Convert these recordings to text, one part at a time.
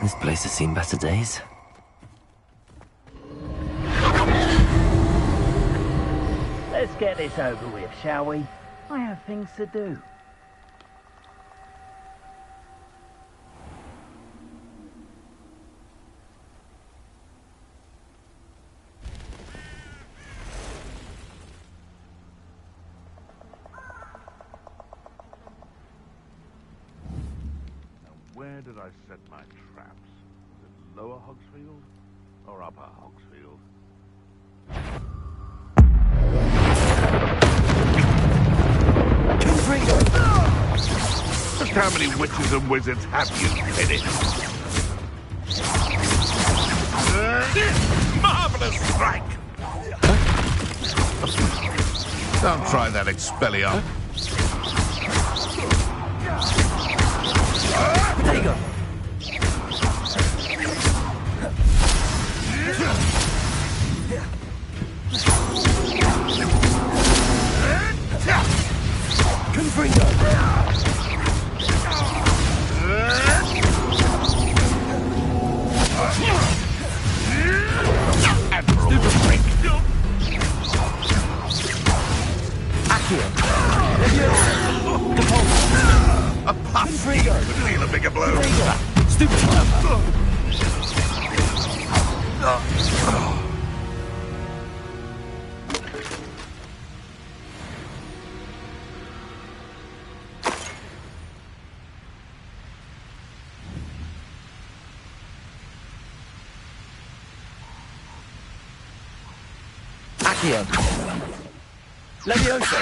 This place has seen better days. Let's get this over with, shall we? I have things to do. Where did I set my traps? Was it Lower Hogsfield or Upper Hogsfield? Just how many witches and wizards have you finished? Marvelous strike! Don't try that, Expelliarmus. There you go. Confringo. Stupid freak. Accio. A puff would feel a bigger blow. Stupid. Accio. Leviosa.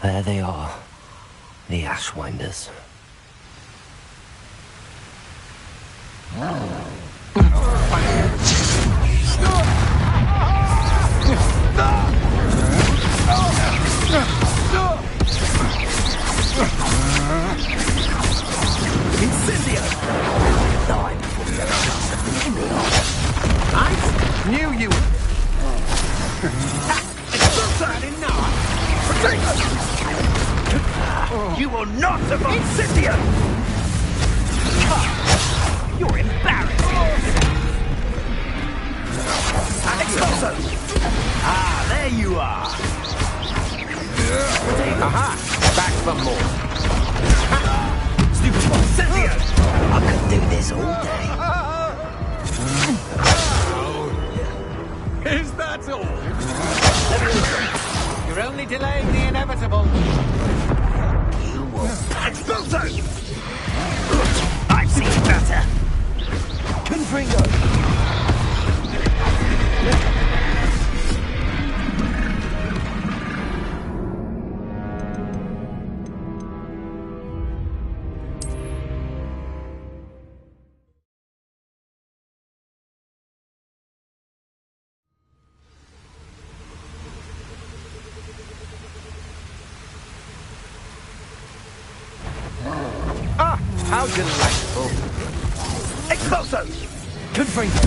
There they are, the Ashwinders. Incendio! Die before you have a chance to finish me off. I knew you would. I didn't know. You will not survive! Incendio! You're embarrassed! Expulso! Ah, there you are! Aha! Back for more. Stupid one! Incendio! I could do this all day. Is that all? You're only delaying the inevitable. You will... Expulso! I've seen better! Confringo! How delightful. Expulso! Confringo.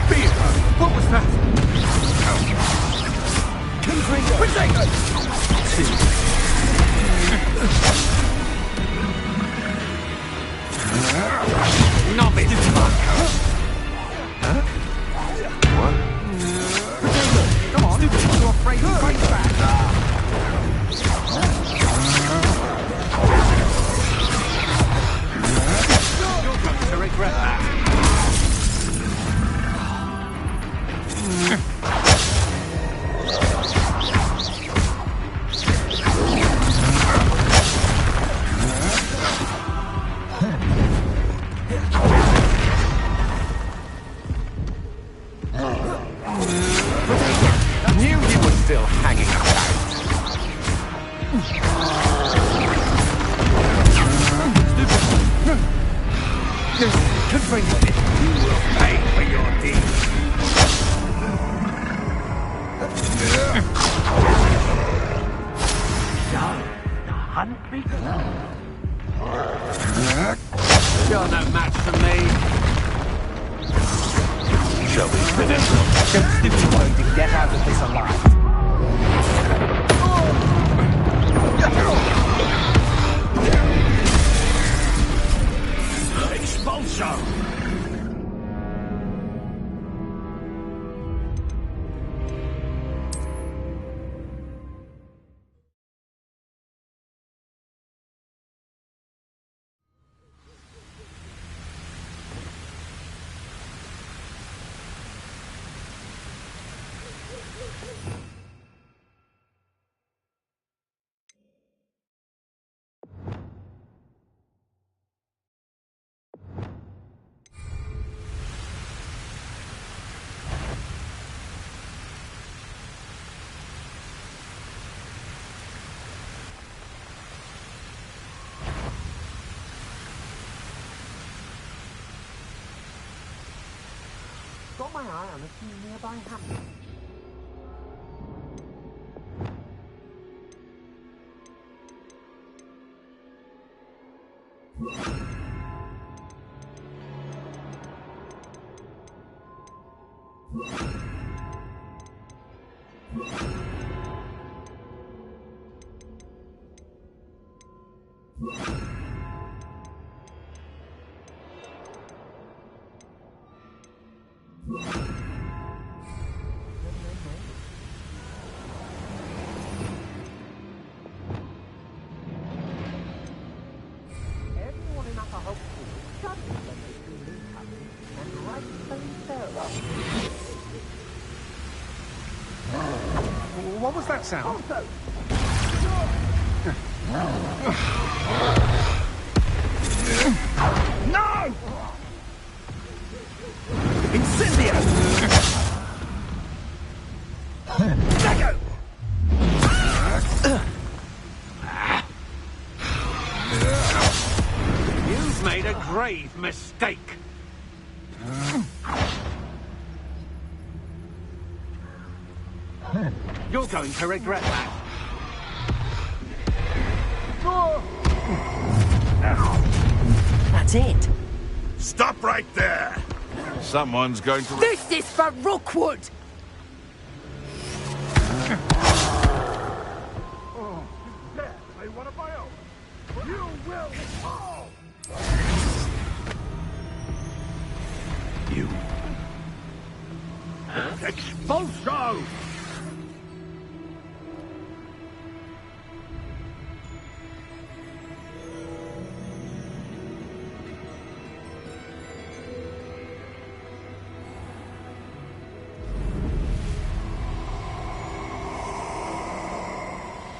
Spear! What was that? novice, Marco. Huh? What? Come on, you're afraid to fight back. You're going to regret that. I knew you were still hanging about. Good for you. You will pay for your deeds. So, the hunt begins. You're no match for me. Shall we finish them? Don't stipulate to get out of this alive. Expulso! Got my eye on a few nearby hamlets. Everyone in Upper Hope shudders when they see me coming, and rightfully so. What was that sound? Also, No! Incendio! Dago! You've made a grave mistake. You're going to regret that. That's it. Stop right there! Someone's going to... This is for Rookwood! I want to buy out. You will fall! You. Expulso!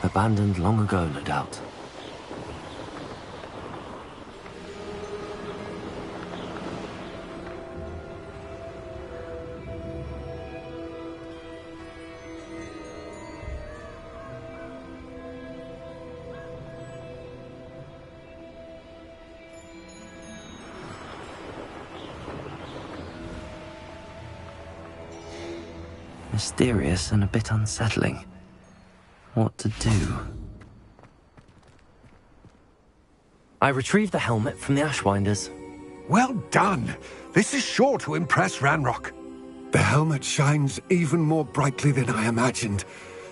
Abandoned long ago, no doubt. Mysterious and a bit unsettling. What to do? I retrieved the helmet from the Ashwinders. Well done! This is sure to impress Ranrock. The helmet shines even more brightly than I imagined.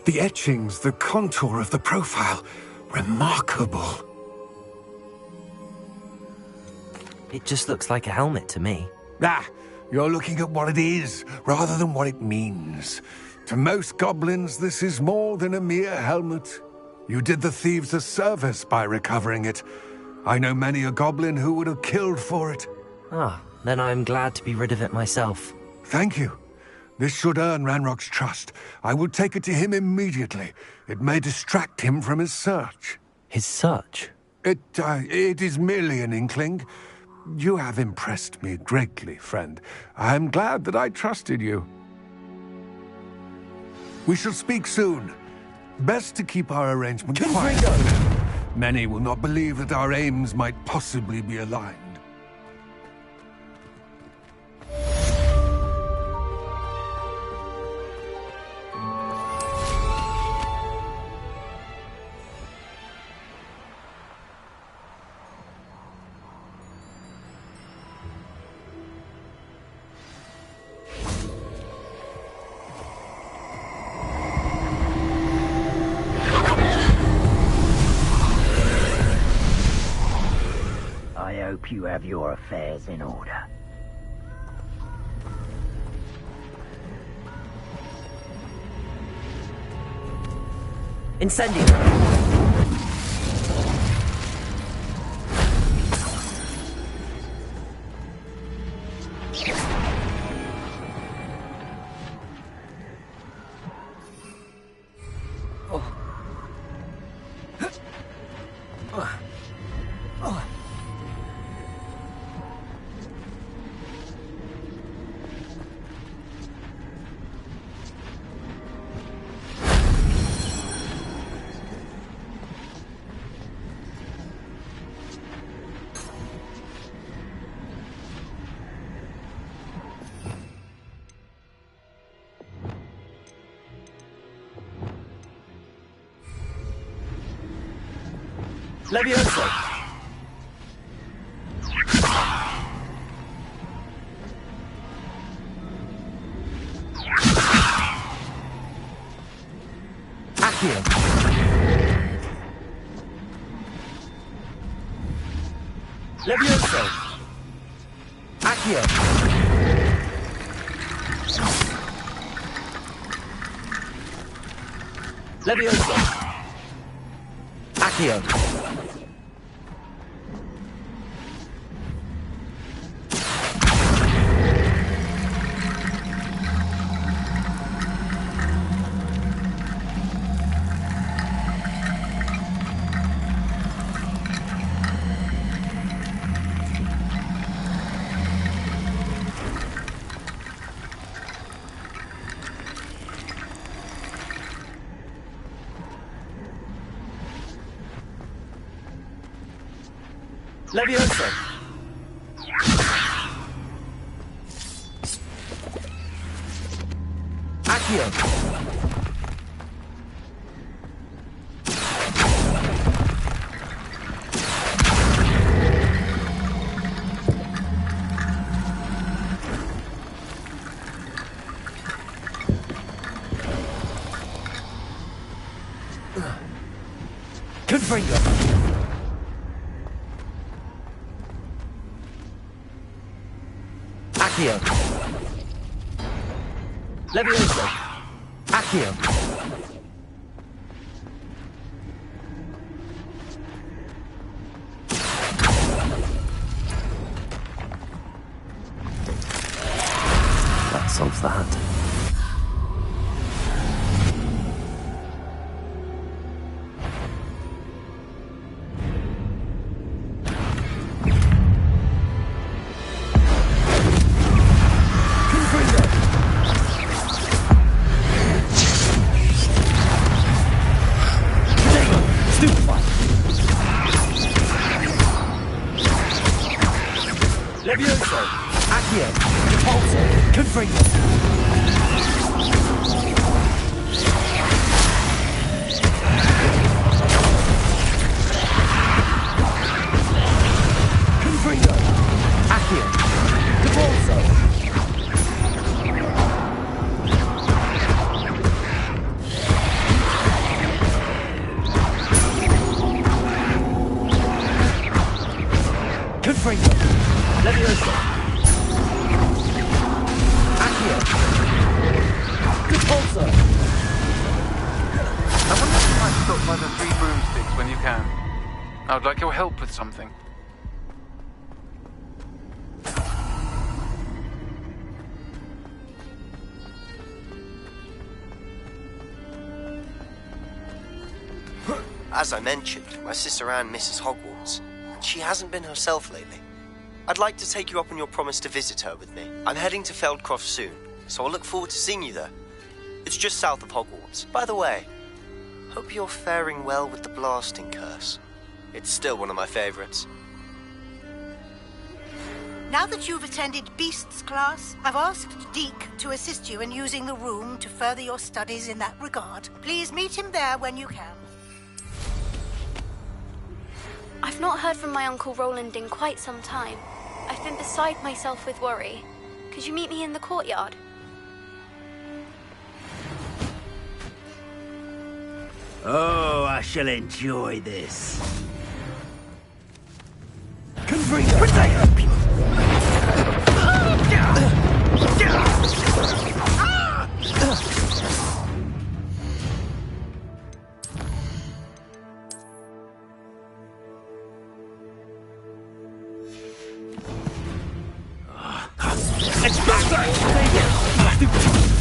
The etchings, the contour of the profile. Remarkable. It just looks like a helmet to me. Ah, you're looking at what it is, rather than what it means. To most goblins, this is more than a mere helmet. You did the thieves a service by recovering it. I know many a goblin who would have killed for it. Ah, then I'm glad to be rid of it myself. Thank you. This should earn Ranrock's trust. I will take it to him immediately. It may distract him from his search. His search? It is merely an inkling. You have impressed me greatly, friend. I am glad that I trusted you. We shall speak soon. Best to keep our arrangement quiet. Many will not believe that our aims might possibly be aligned. I hope you have your affairs in order. Incendio! Levioso! Accio! Levioso! Accio! Levioso! Accio! Levioso! Accio! Confringo! Accio! Levioso! Accio! That solves that. Levioso! Accio! Repulsor! Confringo! Confringo! Accio! Repulsor! Confringo! Leviosa. Accio. Repulsor. I wonder if you might stop by the Three Broomsticks when you can. I would like your help with something. As I mentioned, my sister Anne misses Hogwarts, and she hasn't been herself lately. I'd like to take you up on your promise to visit her with me. I'm heading to Feldcroft soon, so I'll look forward to seeing you there. It's just south of Hogwarts. By the way, hope you're faring well with the blasting curse. It's still one of my favorites. Now that you've attended Beasts class, I've asked Deke to assist you in using the room to further your studies in that regard. Please meet him there when you can. I've not heard from my Uncle Roland in quite some time. I've been beside myself with worry. Could you meet me in the courtyard? Oh, I shall enjoy this. Confringo!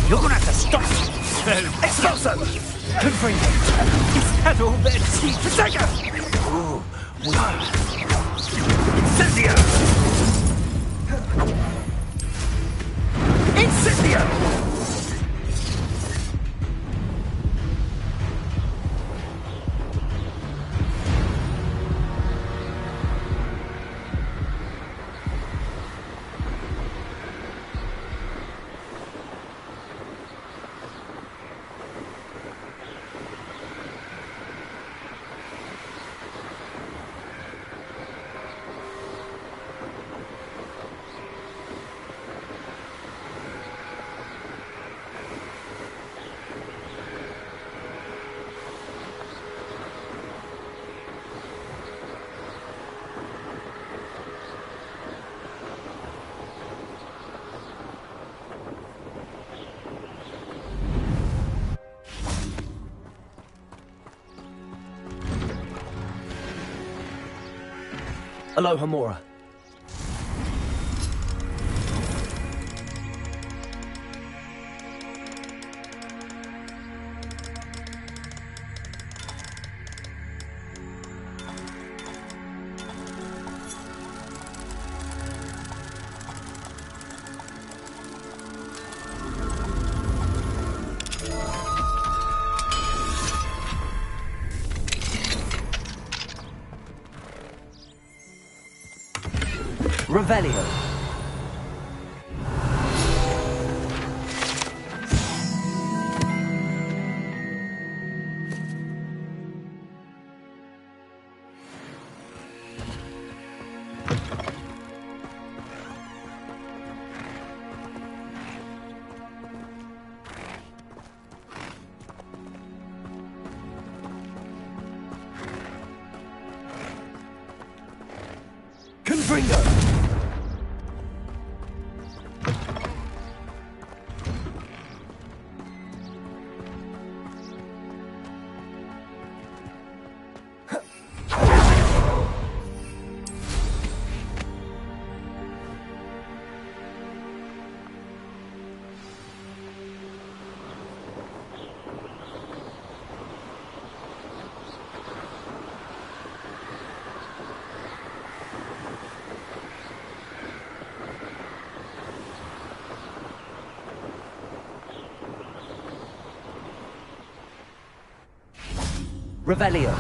You're gonna have to stop. Expulso! Confringo! Is that all their teeth? Protego! Ooh, Incendio! Incendio! Aloha Mora. Revelio. Confringo! Revelio.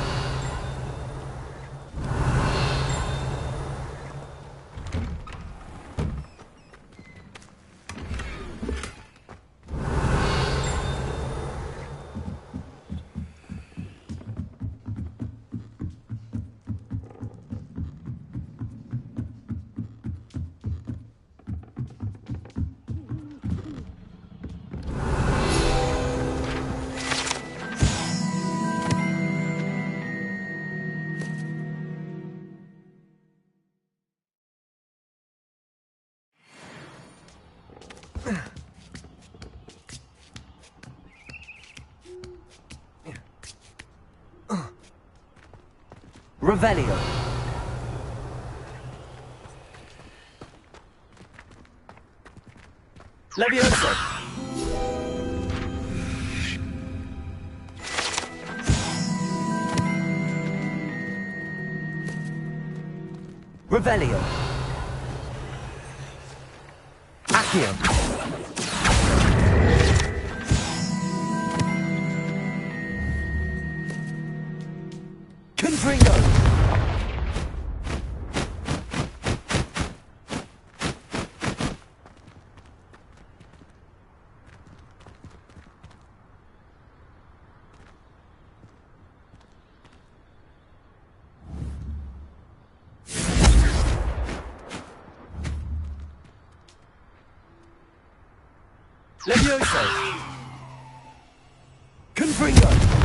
Revelio. Levioso. Revelio. Accio. Confringo. Levioso. Confringo.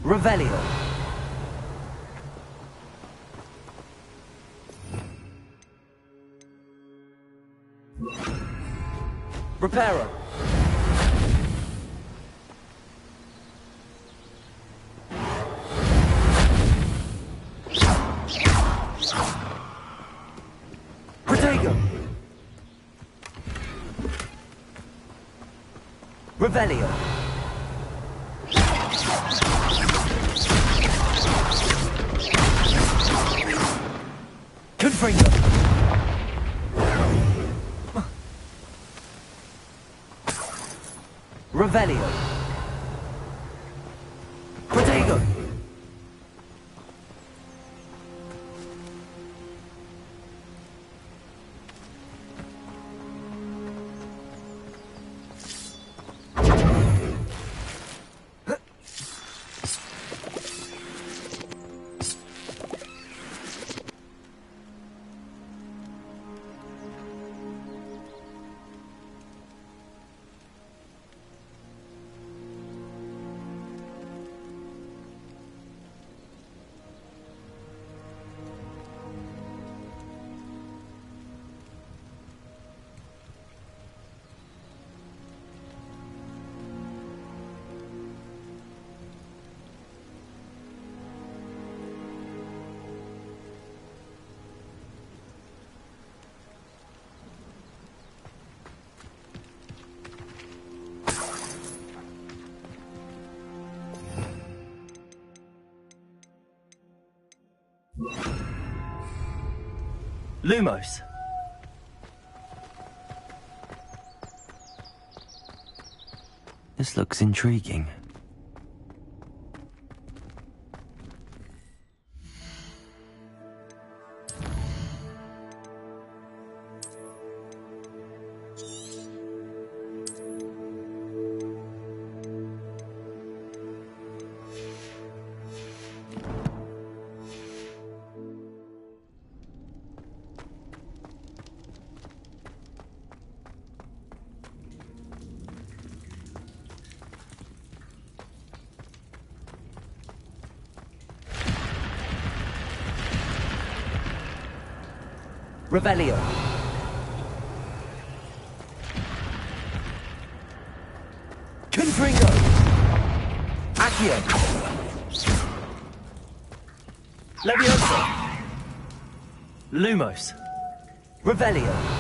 Revelio. Reparo. Protego. Revelio. Confringo. Revelio. Protego. Lumos. This looks intriguing. Revelio. Confringo. Accio. Leviosa. Lumos. Revelio.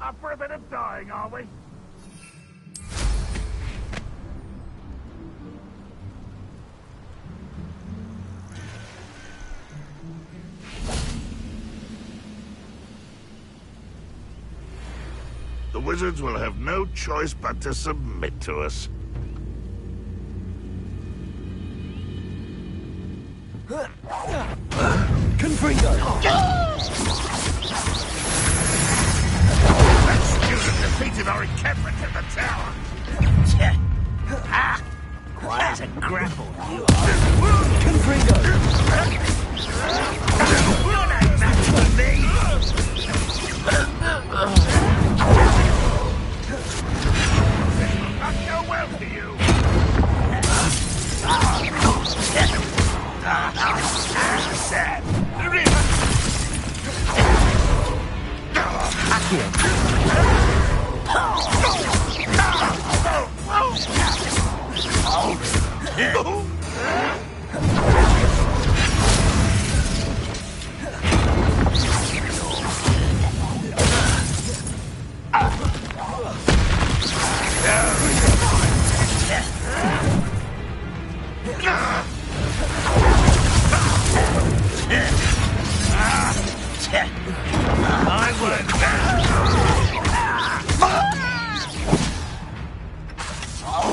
Up for a bit of dying, are we? The wizards will have no choice but to submit to us. Confringo. That student defeated our encampment in the tower. Quite as a grapple, you Confringo. You're no match for me! Not go well for you. Sad.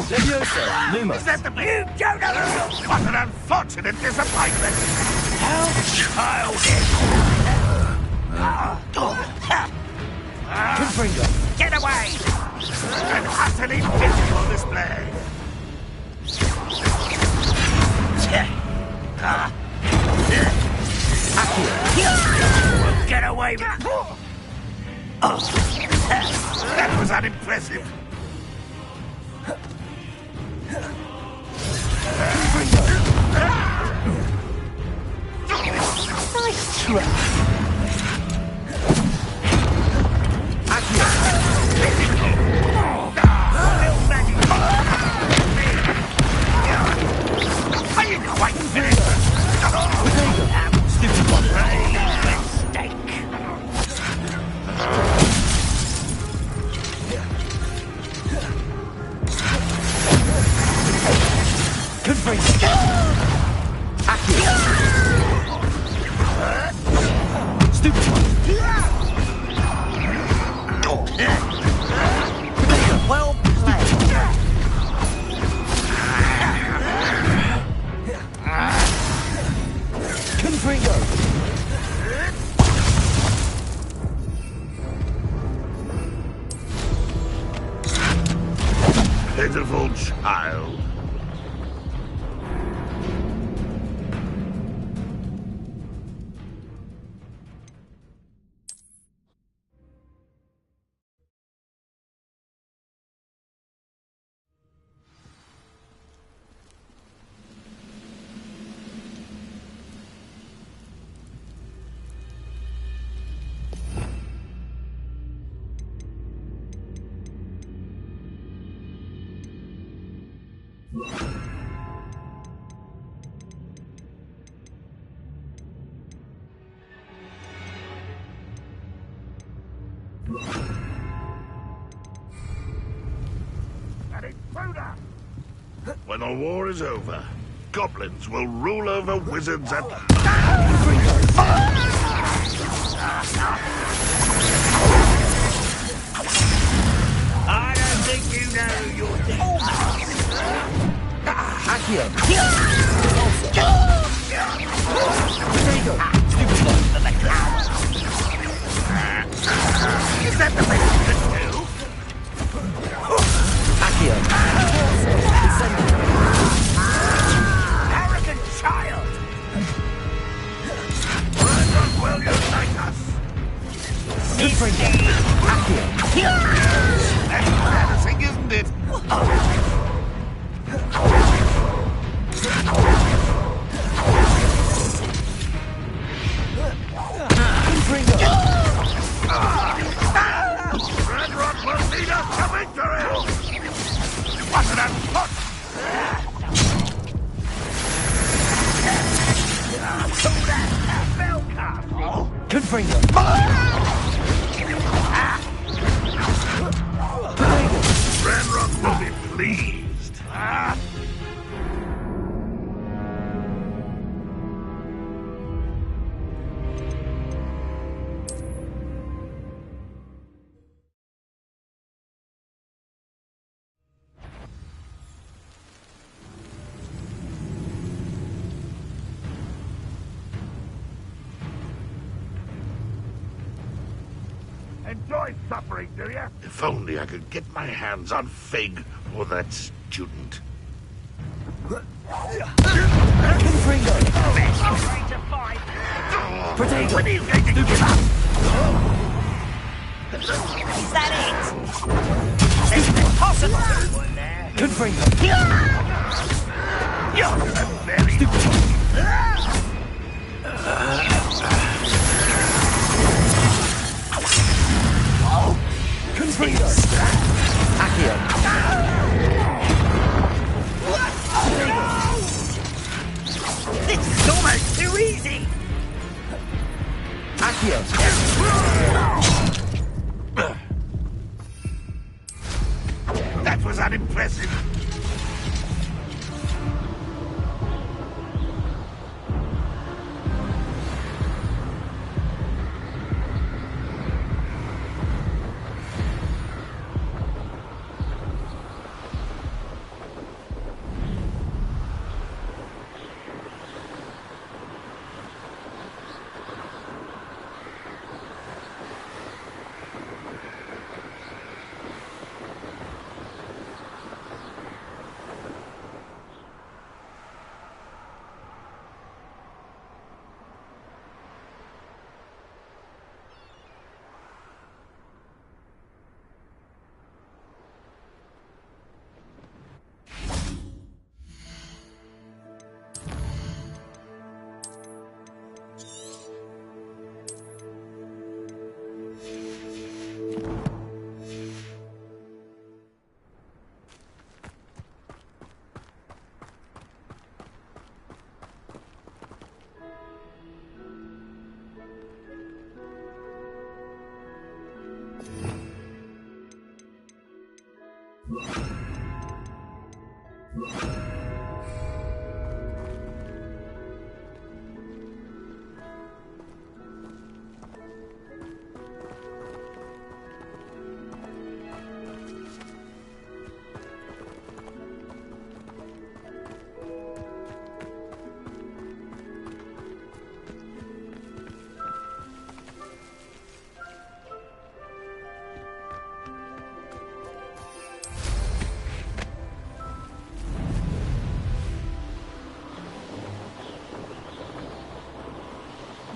Leviosa. Lumos. Is that the you don't know? What an unfortunate disappointment! How childish! Confringo. Get away! An utterly pitiful display. Won't get away with That was unimpressive. Nice try. Are you quite finished? Stupid one. mistake. Confringo. Stupid one. Well played. Confringo. Pitiful child. When the war is over, goblins will rule over wizards at I don't think you know who you're dealing with. Accio. Confringo. Stupid one. Is that the best you can do? Accio. Arrogant child! Will you like us? Confringo. Accio. That's embarrassing, isn't it? Confringo. Red Rock will lead us to victory! What's that foot? Confringo. Red Rock will be pleased. Enjoy suffering, do you? If only I could get my hands on Fig or that student. Confringo. Potato. When are you going to give up? Is that it? It's impossible. Confringo. You're very stupid. Confringo. Accio. This is almost too easy. Accio. That was unimpressive.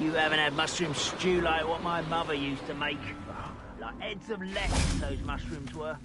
You haven't had mushroom stew like what my mother used to make. Like heads of lettuce, those mushrooms were.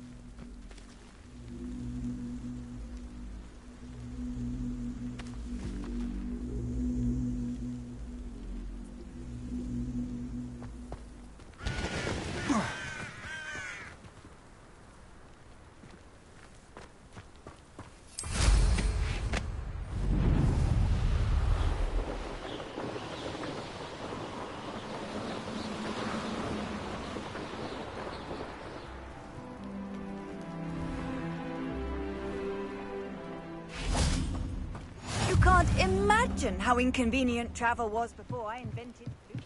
Can't imagine how inconvenient travel was before I invented food.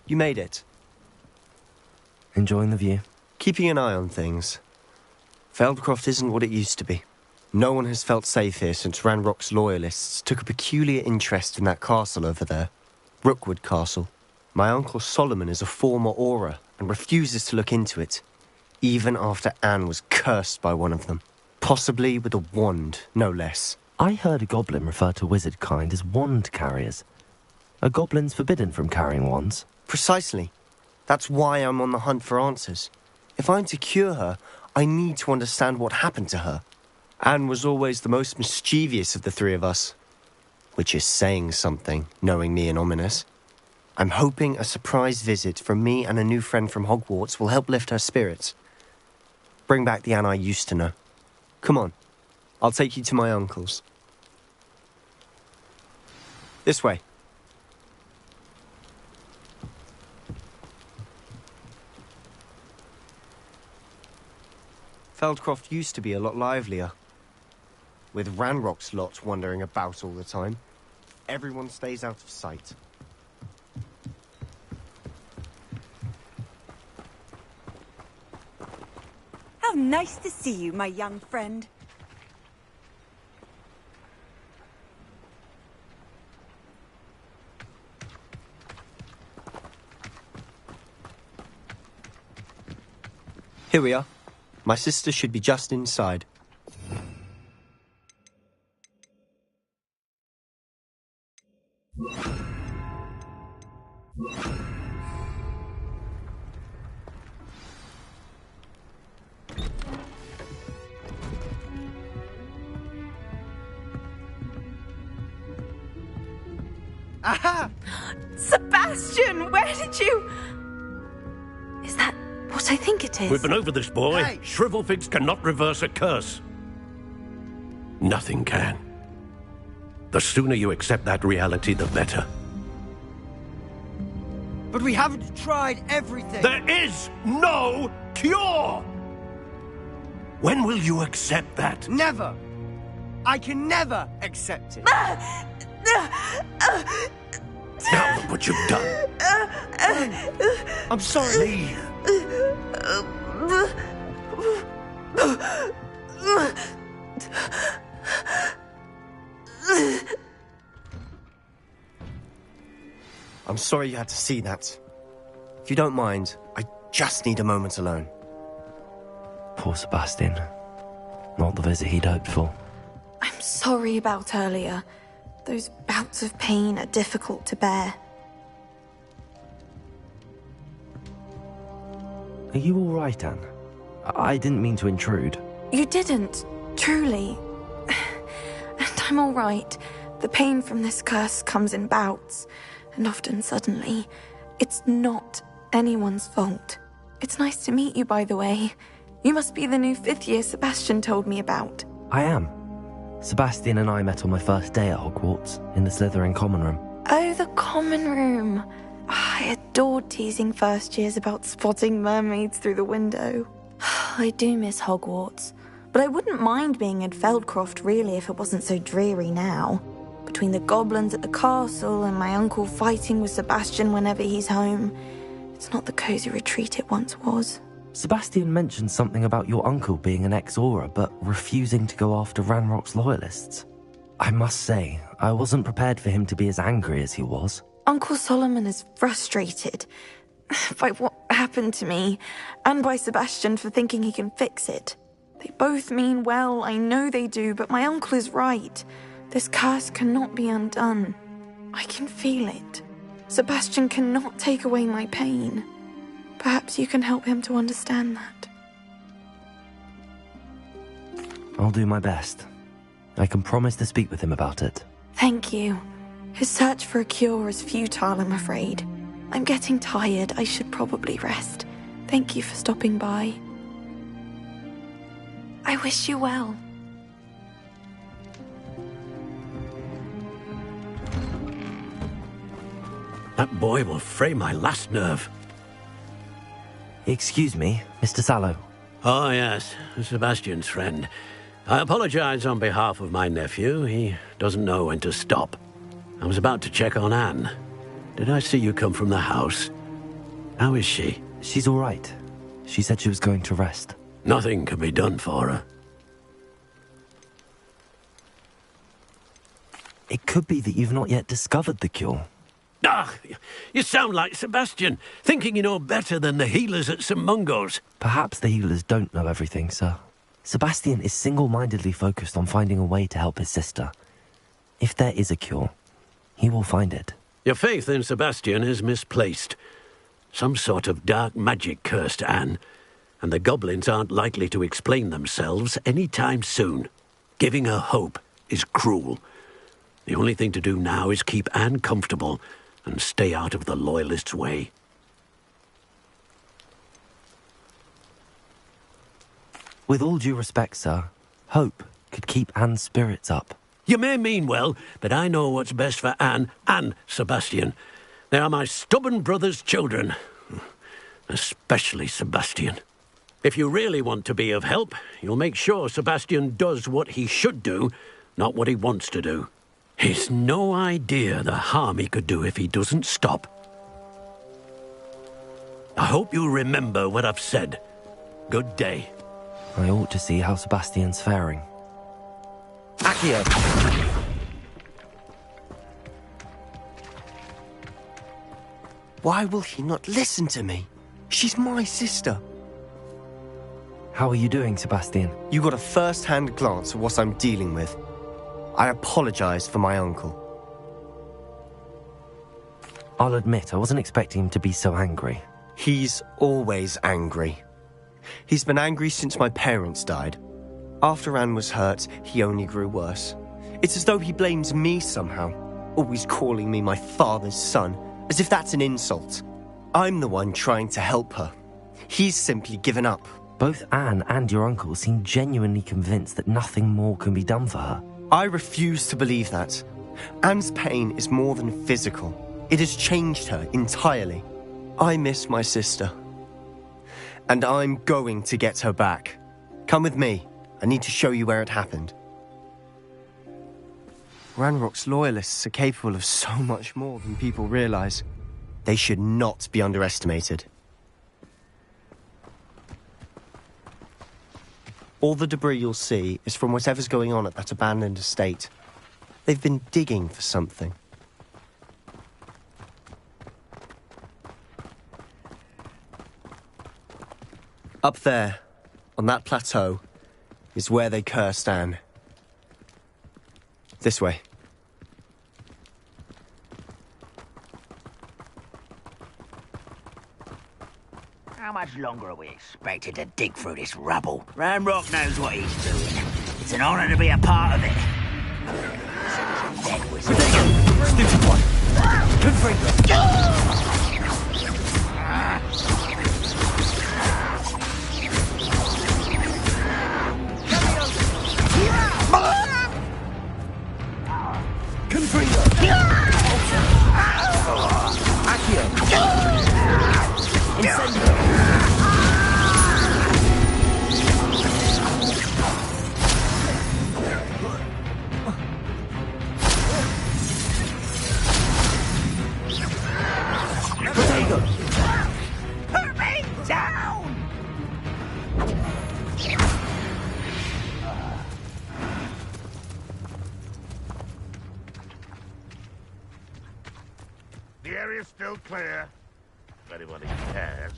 You made it. Enjoying the view? Keeping an eye on things. Feldcroft isn't what it used to be. No one has felt safe here since Ranrock's loyalists took a peculiar interest in that castle over there. Rookwood Castle. My Uncle Solomon is a former Auror and refuses to look into it, even after Anne was cursed by one of them. Possibly with a wand, no less. I heard a goblin refer to wizard kind as wand carriers. Are goblins forbidden from carrying wands? Precisely. That's why I'm on the hunt for answers. If I'm to cure her, I need to understand what happened to her. Anne was always the most mischievous of the three of us. Which is saying something, knowing me and Ominous. I'm hoping a surprise visit from me and a new friend from Hogwarts will help lift her spirits. Bring back the Anne I used to know. Come on. I'll take you to my uncle's. This way. Feldcroft used to be a lot livelier. With Ranrock's lot wandering about all the time. Everyone stays out of sight. How nice to see you, my young friend. Here we are. My sister should be just inside. Aha! Sebastian, where did you... Is that what I think it is? We've been over this, boy. Hey. Shrivelfigs cannot reverse a curse. Nothing can. The sooner you accept that reality, the better. But we haven't tried everything. There is no cure! When will you accept that? Never. I can never accept it. Now look what you've done. I'm sorry. I'm sorry you had to see that. If you don't mind, I just need a moment alone. Poor Sebastian. Not the visit he'd hoped for. I'm sorry about earlier. Those bouts of pain are difficult to bear. Are you all right, Anne? I didn't mean to intrude. You didn't, truly. And I'm all right. The pain from this curse comes in bouts, and often suddenly. It's not anyone's fault. It's nice to meet you, by the way. You must be the new 5th year Sebastian told me about. I am. Sebastian and I met on my first day at Hogwarts, in the Slytherin common room. Oh, the common room. I adored teasing first years about spotting mermaids through the window. I do miss Hogwarts, but I wouldn't mind being in Feldcroft really if it wasn't so dreary now. Between the goblins at the castle and my uncle fighting with Sebastian whenever he's home, it's not the cosy retreat it once was. Sebastian mentioned something about your uncle being an ex-Auror, but refusing to go after Ranrock's loyalists. I must say, I wasn't prepared for him to be as angry as he was. Uncle Solomon is frustrated by what happened to me, and by Sebastian for thinking he can fix it. They both mean well, I know they do, but my uncle is right. This curse cannot be undone. I can feel it. Sebastian cannot take away my pain. Perhaps you can help him to understand that. I'll do my best. I can promise to speak with him about it. Thank you. His search for a cure is futile, I'm afraid. I'm getting tired. I should probably rest. Thank you for stopping by. I wish you well. That boy will fray my last nerve. Excuse me, Mr. Sallow. Oh, yes, Sebastian's friend. I apologize on behalf of my nephew. He doesn't know when to stop. I was about to check on Anne. Did I see you come from the house? How is she? She's all right. She said she was going to rest. Nothing can be done for her. It could be that you've not yet discovered the cure. Ah, you sound like Sebastian, thinking you know better than the healers at St. Mungo's. Perhaps the healers don't know everything, sir. Sebastian is single-mindedly focused on finding a way to help his sister. If there is a cure, he will find it. Your faith in Sebastian is misplaced. Some sort of dark magic cursed Anne, and the goblins aren't likely to explain themselves any time soon. Giving her hope is cruel. The only thing to do now is keep Anne comfortable and stay out of the Loyalists' way. With all due respect, sir, hope could keep Anne's spirits up. You may mean well, but I know what's best for Anne and Sebastian. They are my stubborn brother's children. Especially Sebastian. If you really want to be of help, you'll make sure Sebastian does what he should do, not what he wants to do. He's no idea the harm he could do if he doesn't stop. I hope you'll remember what I've said. Good day. I ought to see how Sebastian's faring. Accio! Why will he not listen to me? She's my sister. How are you doing, Sebastian? You got a first-hand glance at what I'm dealing with. I apologize for my uncle. I'll admit, I wasn't expecting him to be so angry. He's always angry. He's been angry since my parents died. After Anne was hurt, he only grew worse. It's as though he blames me somehow, always calling me my father's son, as if that's an insult. I'm the one trying to help her. He's simply given up. Both Anne and your uncle seem genuinely convinced that nothing more can be done for her. I refuse to believe that. Anne's pain is more than physical. It has changed her entirely. I miss my sister. And I'm going to get her back. Come with me. I need to show you where it happened. Ranrock's Loyalists are capable of so much more than people realize. They should not be underestimated. All the debris you'll see is from whatever's going on at that abandoned estate. They've been digging for something. Up there, on that plateau, is where they cursed Anne. This way. How much longer are we expected to dig through this rubble? Ranrock knows what he's doing. It's an honor to be a part of it. Dead wizard. Stupid one. Good finger. Put me down! The area's still clear. If anybody cares.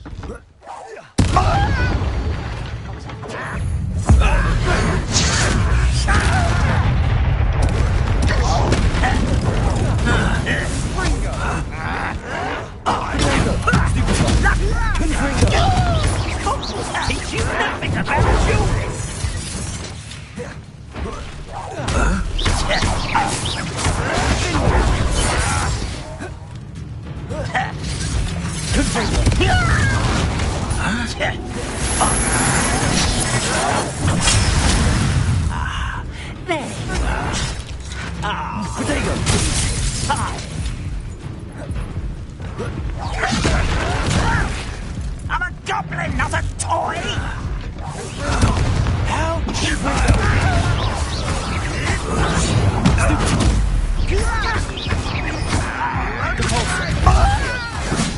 I'm a goblin, not a toy! How?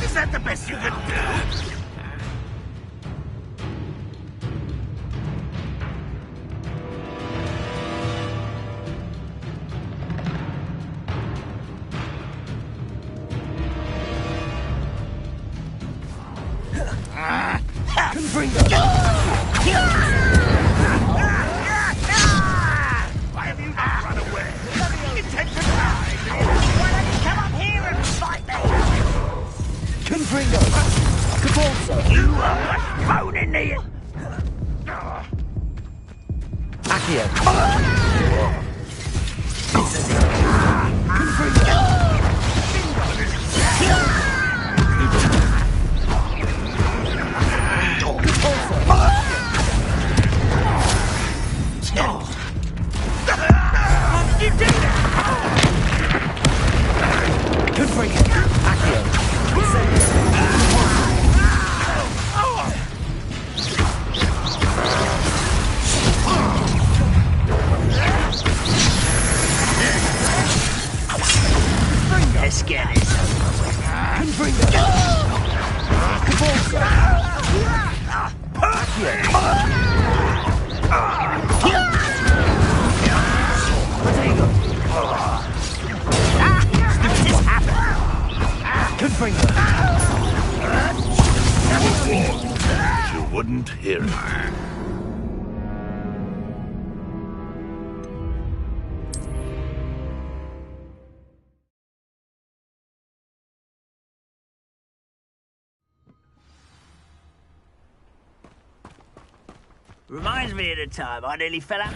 Is that the best you can do? Why have you not run away? Intend to die! Why don't you come up here and fight me? Confringo! Capolso! You are thrown in the... Accio! Let's get it. You wouldn't hear it. Reminds me of the time I nearly fell out.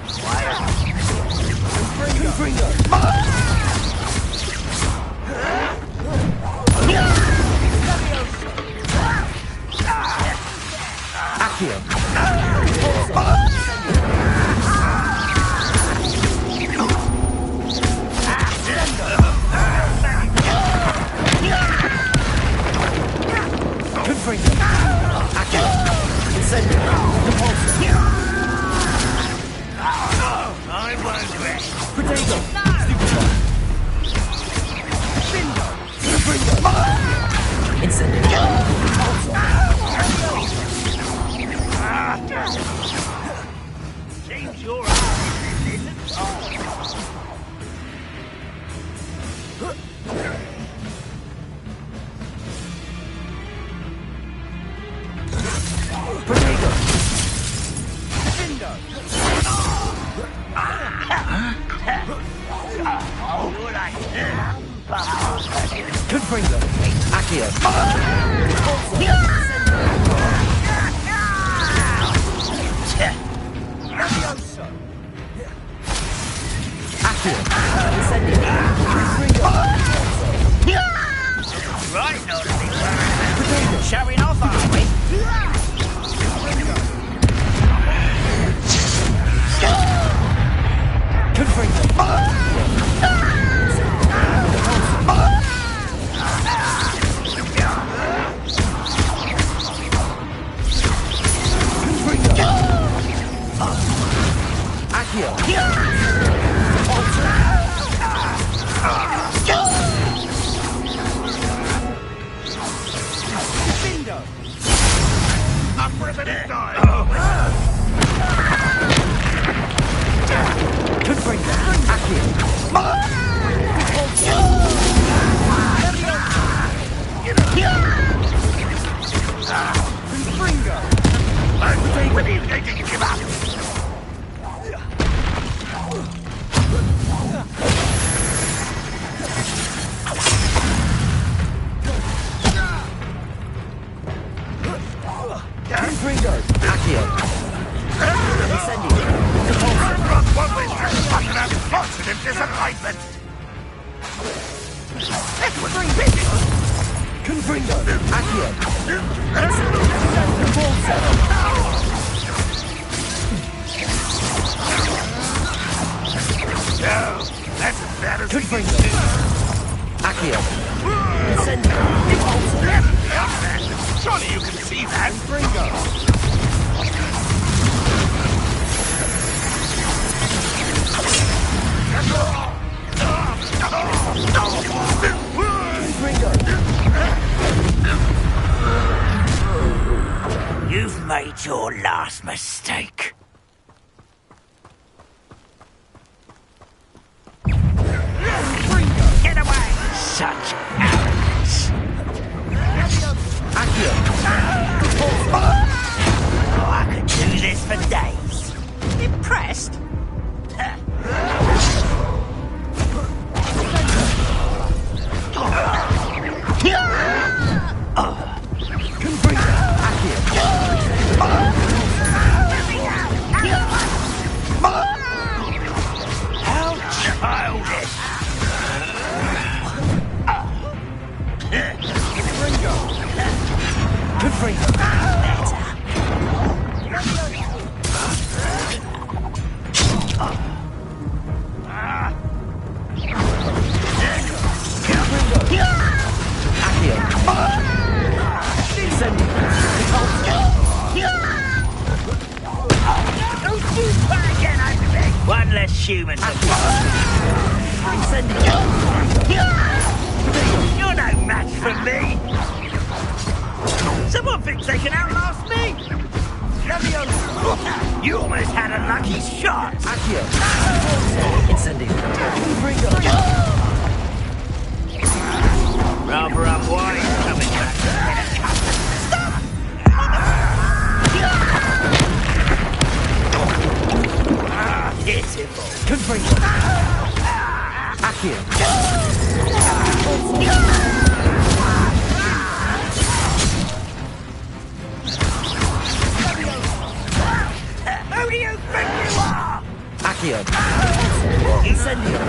I won't rest. Potato! Seems your arm isn't on. Potato! Confringo! Accio! Right, not to be worried. Showing off, are we? I'm ripping it down! Confringo! Accio! Confringo! Accio! No, that's as bad as Confringo! Accio! Incendio! Surely you can see that. Confringo! You've made your last mistake. Get away! Such arrogance. Oh, I could do this for days. Impressed? How childish! One less human. You're no match for me. Someone thinks they can outlast me. You almost had a lucky shot. Rather unwise coming back to get a Stop! Pitiful. Confringo! Accio! Who do you think you are? Accio! Incendio!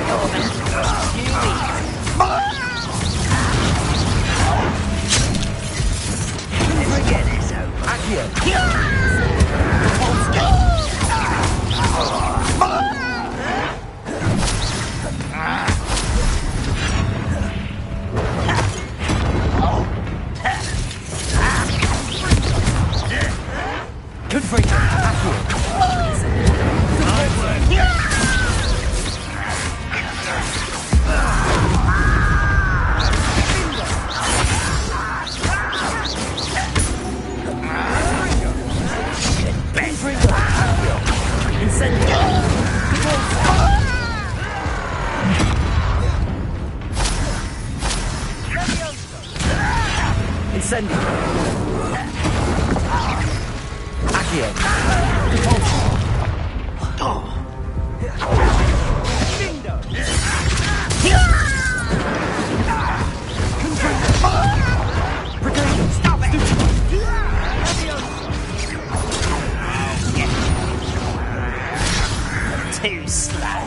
Let's get this over. Accio! Confringo! Incendio! Accio! Stop it! Too slow.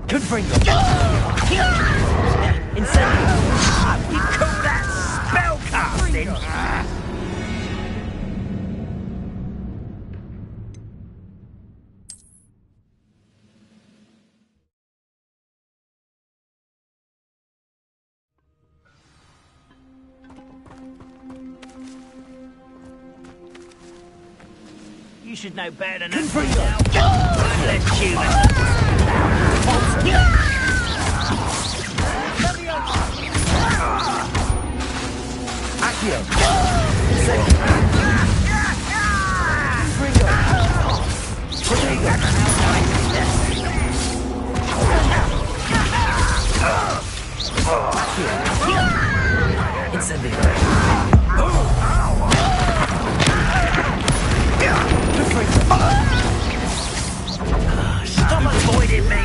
Confringo! Incendio! You call that spellcasting? You should know better than that. Let's Accio! Incendio! Stop avoiding me!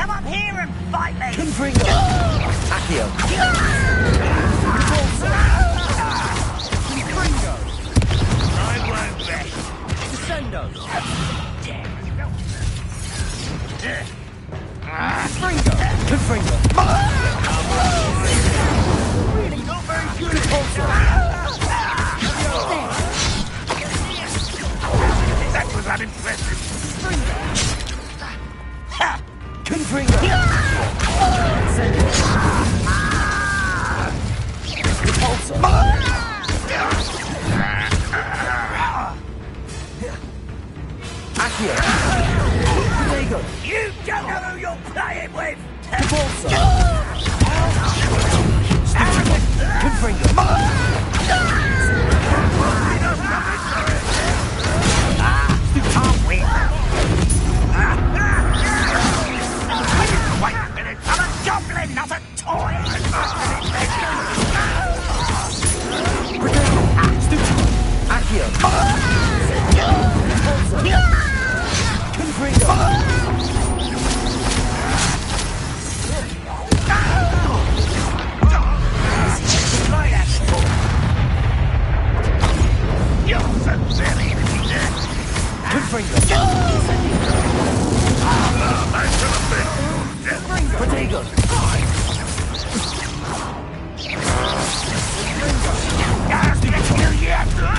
Come up here and fight me! Confringo! Accio! Confringo! I won't rest. Descendo! Confringo! Confringo! Really not very good at That was unimpressive. Confringo! Repulsor! Accio! Protego! You don't know who you're playing with! Repulsor! Confringo! Can't win! Wait a minute. I'm a goblin, not a toy! Accio! Confringo! You're so silly. Confringo! Protego!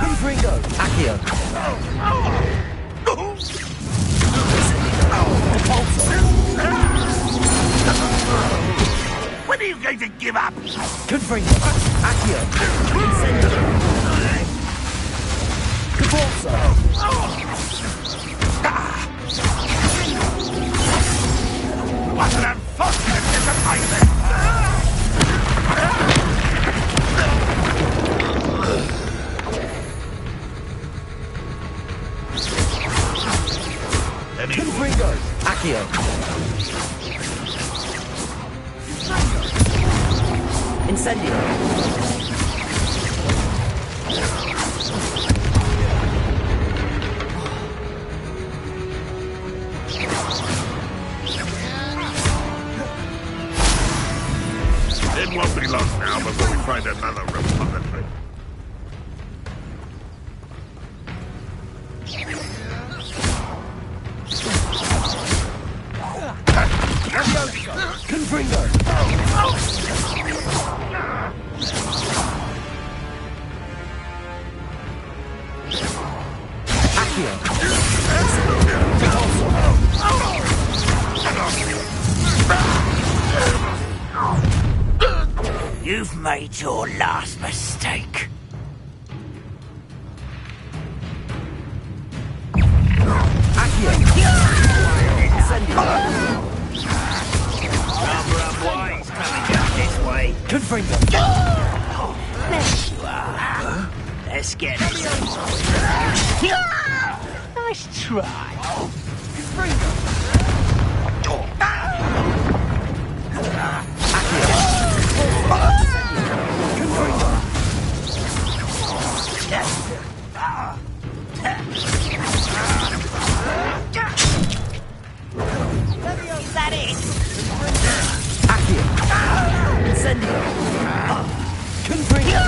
Confringo! Accio! When are you going to give up? Confringo! Accio! Incendio! Repulsor! What an unfortunate disappointment! Confringo! Accio! Incendio! It won't be long now before we find another repository. Confringo! Accio! You've made your last mistake. Accio! Incendio! Rather unwise coming down this way. Confringo! There you are. Let's get it. Nice try. Confringo! Is that it? Accio! Incendio! Confringo!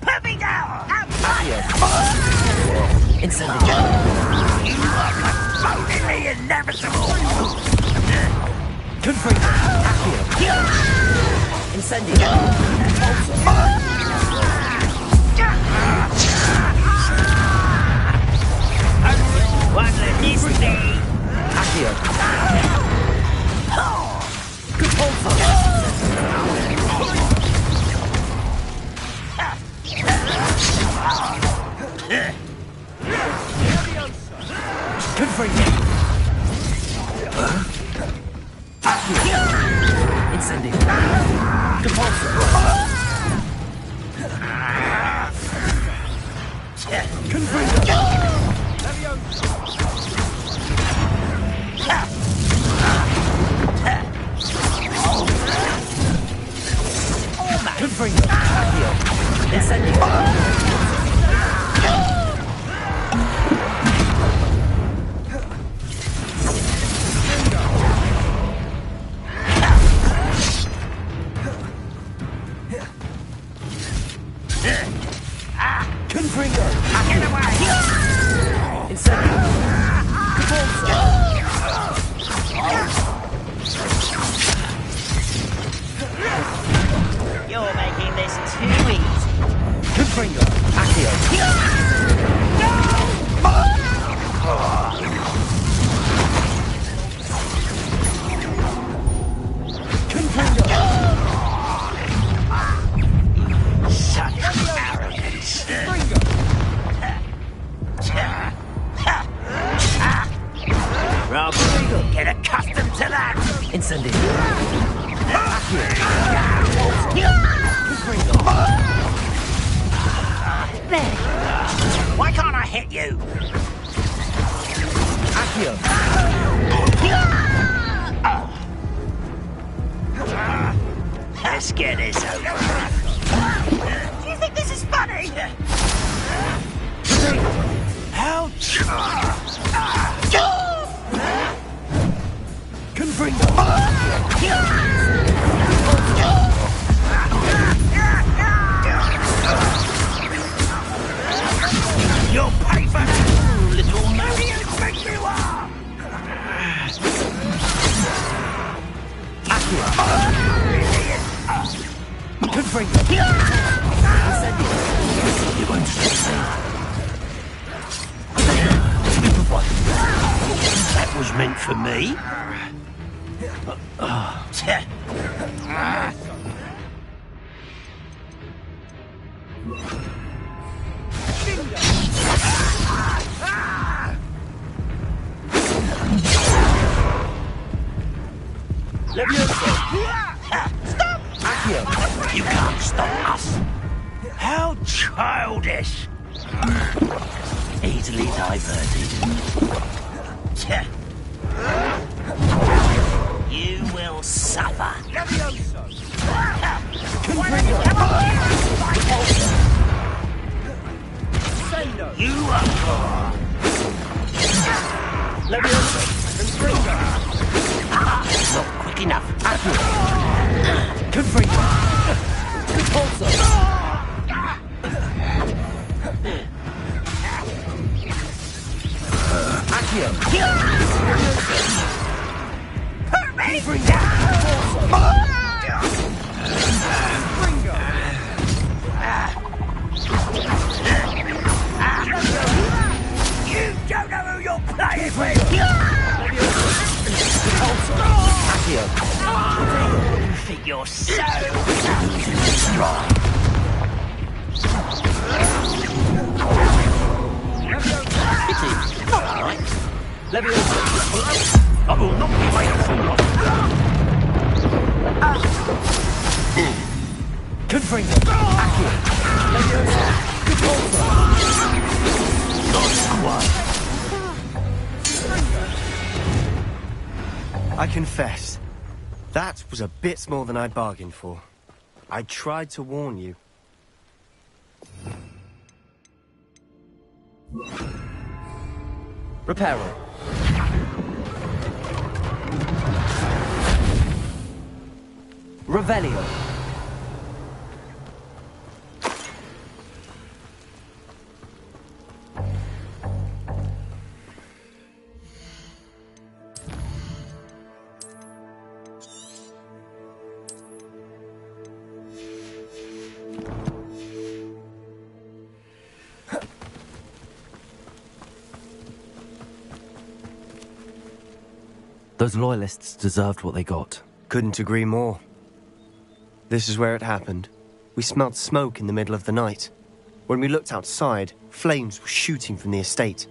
Put me down! Accio! Incendio! You are postponing the inevitable! Confringo! Accio! Incendio! One let this be! Accio! Repulsor! Confringo! Accio! Incendio! Repulsor! Confringo! Confringo! Accio! Incendio! Confringo! Get away! Incendio! You're making this too easy. Confringo! Accio! Confringo! Such arrogance. Rob, get accustomed to that. Incendio! There. Why can't I hit you? Accio! Let's get this over. Do you think this is funny? Ouch! Confringo! You'll pay for that, little moody and big you are! Confringo! You're going to stop That was meant for me. Stop! Accio! You can't stop us. How childish. Easily diverted. You will suffer. You are not quick enough. Confringo! Repulso! Accio! Hurt me! You don't know who you're playing with! Accio! You think you're so strong? Pity. All right. Leviosa. I will not be made a fool of. Confringo! Accio! Leviosa! Repulso! Nice quiet. I confess, that was a bit more than I'd bargained for. I tried to warn you. Reparo. Revelio. Those loyalists deserved what they got. Couldn't agree more. This is where it happened. We smelled smoke in the middle of the night. When we looked outside, flames were shooting from the estate.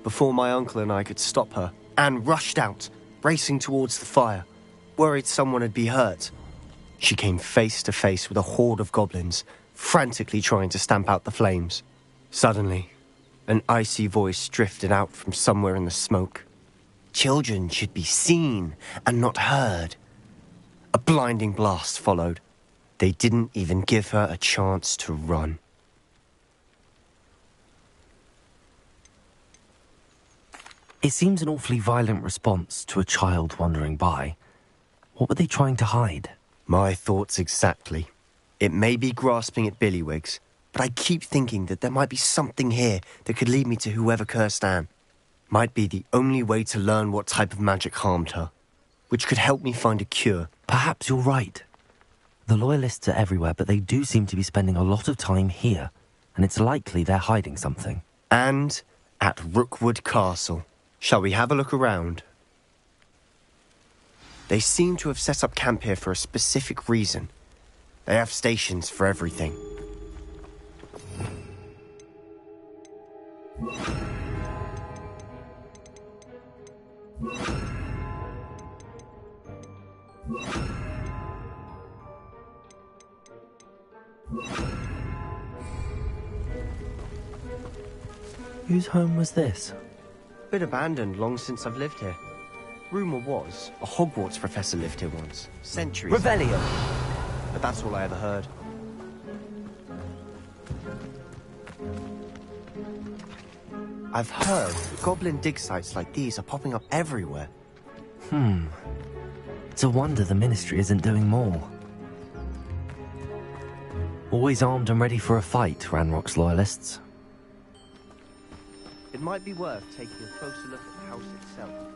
Before my uncle and I could stop her, Anne rushed out, racing towards the fire, worried someone had been hurt. She came face to face with a horde of goblins, frantically trying to stamp out the flames. Suddenly, an icy voice drifted out from somewhere in the smoke. Children should be seen and not heard. A blinding blast followed. They didn't even give her a chance to run. It seems an awfully violent response to a child wandering by. What were they trying to hide? My thoughts exactly. It may be grasping at billywhigs, but I keep thinking that there might be something here that could lead me to whoever cursed Anne. Might be the only way to learn what type of magic harmed her, which could help me find a cure. Perhaps you're right. The Loyalists are everywhere, but they do seem to be spending a lot of time here, and it's likely they're hiding something. And at Rookwood Castle. Shall we have a look around? They seem to have set up camp here for a specific reason. They have stations for everything. Whose home was this? Been abandoned long since I've lived here. Rumour was, a Hogwarts professor lived here once, centuries ago. Revelio! But that's all I ever heard. I've heard goblin dig sites like these are popping up everywhere. It's a wonder the Ministry isn't doing more. Always armed and ready for a fight, Ranrock's Loyalists. It might be worth taking a closer look at the house itself.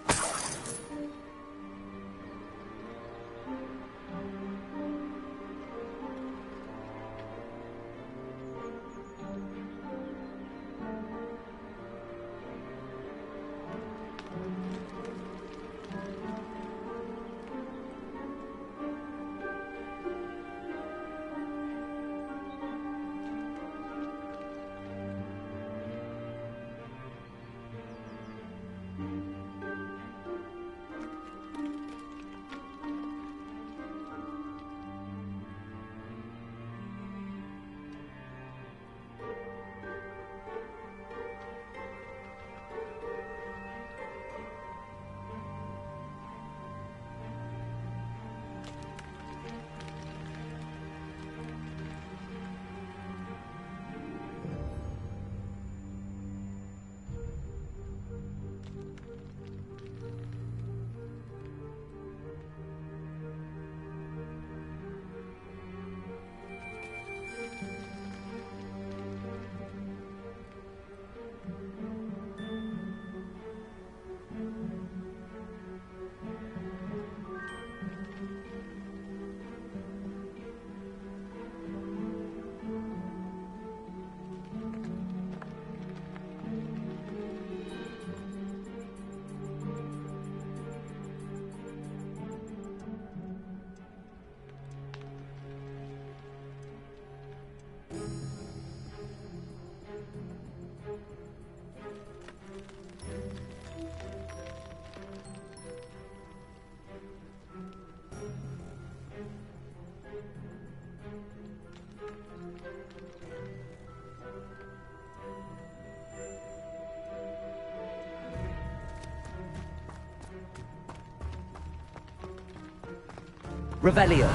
Revelio.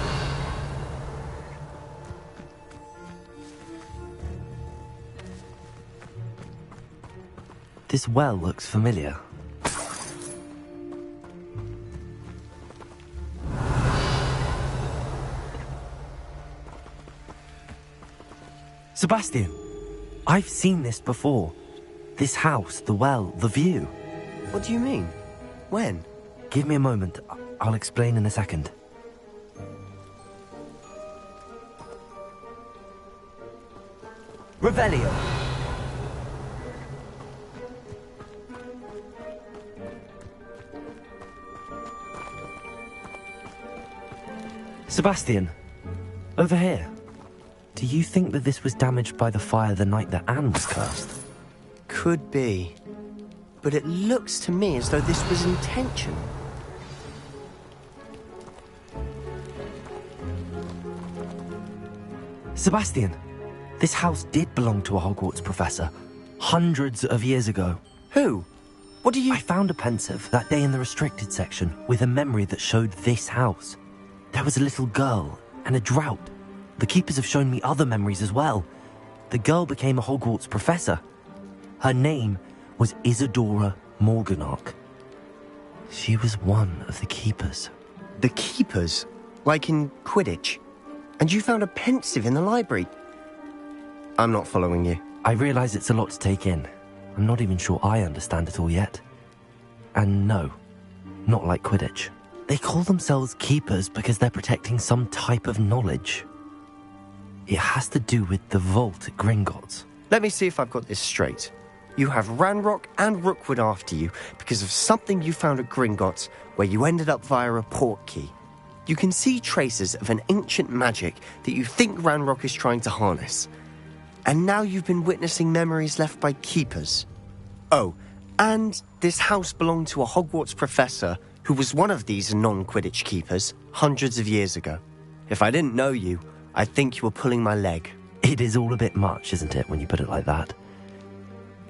This well looks familiar. Sebastian, I've seen this before. This house, the well, the view. What do you mean? When? Give me a moment. I'll explain in a second. Revelio. Sebastian, over here. Do you think that this was damaged by the fire the night that Anne was cursed? Could be. But it looks to me as though this was intentional. Sebastian, this house did belong to a Hogwarts professor, hundreds of years ago. Who? What do you... I found a pensive that day in the restricted section with a memory that showed this house. There was a little girl and a drought. The keepers have shown me other memories as well. The girl became a Hogwarts professor. Her name was Isadora Morganach. She was one of the keepers. The keepers? Like in Quidditch? And you found a pensive in the library? I'm not following you. I realize it's a lot to take in. I'm not even sure I understand it all yet. And no, not like Quidditch. They call themselves keepers because they're protecting some type of knowledge. It has to do with the vault at Gringotts. Let me see if I've got this straight. You have Ranrock and Rookwood after you because of something you found at Gringotts where you ended up via a port key. You can see traces of an ancient magic that you think Ranrock is trying to harness. And now you've been witnessing memories left by keepers. Oh, and this house belonged to a Hogwarts professor who was one of these non-Quidditch keepers hundreds of years ago. If I didn't know you, I'd think you were pulling my leg. It is all a bit much, isn't it, when you put it like that?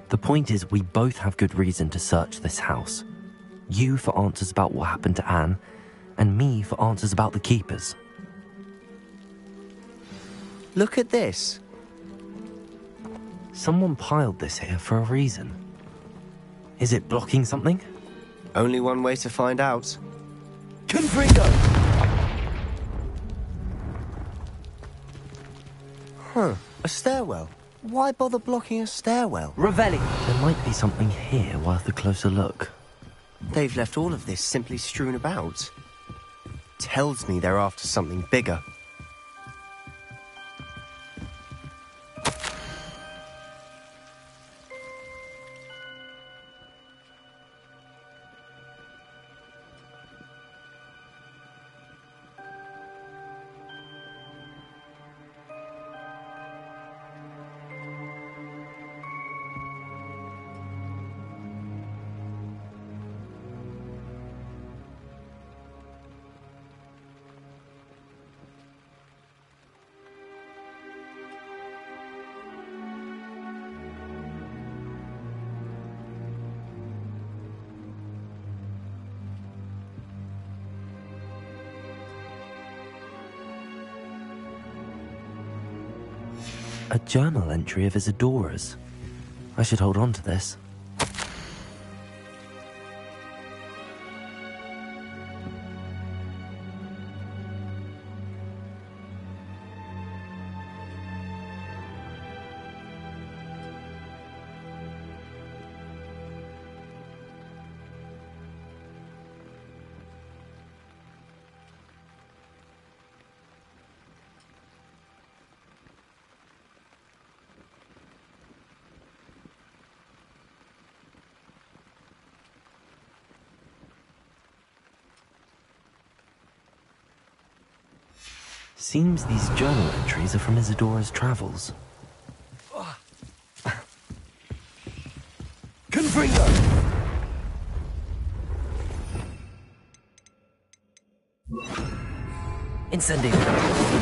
The point is, we both have good reason to search this house. You for answers about what happened to Anne, and me for answers about the keepers. Look at this. Someone piled this here for a reason. Is it blocking something? Only one way to find out. Confringo! Huh, a stairwell. Why bother blocking a stairwell? Revelli. There might be something here worth a closer look. They've left all of this simply strewn about. Tells me they're after something bigger. A journal entry of Isadora's. I should hold on to this. Seems these journal entries are from Isadora's travels. Confringo! Incendio!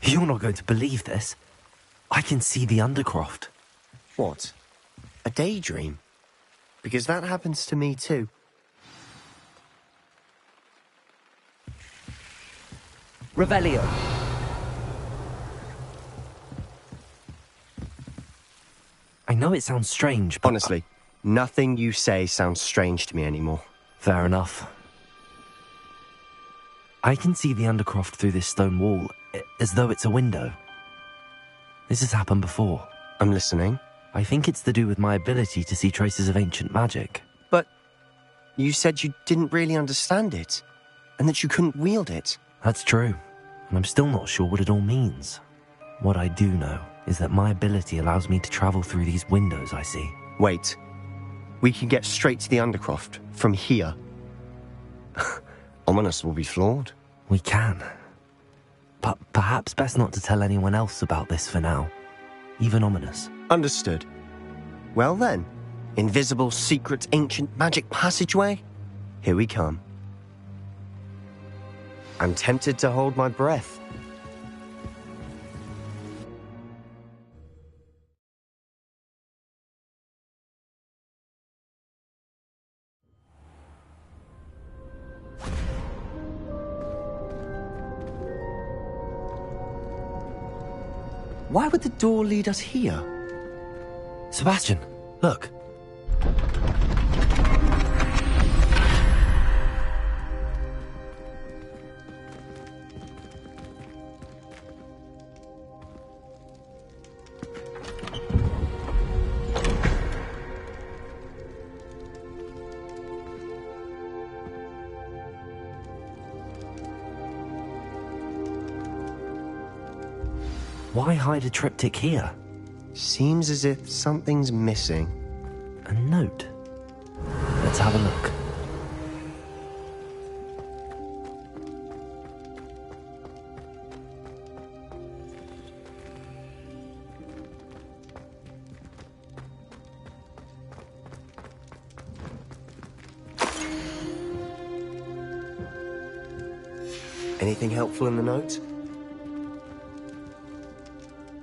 You're not going to believe this. I can see the Undercroft. What? A daydream? Because that happens to me too. Revelio. I know it sounds strange, but... Honestly, nothing you say sounds strange to me anymore. Fair enough. I can see the Undercroft through this stone wall, as though it's a window. This has happened before. I'm listening. I think it's to do with my ability to see traces of ancient magic. But you said you didn't really understand it, and that you couldn't wield it. That's true, and I'm still not sure what it all means. What I do know is that my ability allows me to travel through these windows I see. Wait. We can get straight to the Undercroft from here. Ominous will be flawed. We can. But perhaps best not to tell anyone else about this for now. Even Ominous. Understood. Well then, invisible, secret, ancient magic passageway? Here we come. I'm tempted to hold my breath. Why would the door lead us here? Sebastian, look. Why hide a triptych here? Seems as if something's missing. A note. Let's have a look. Anything helpful in the note?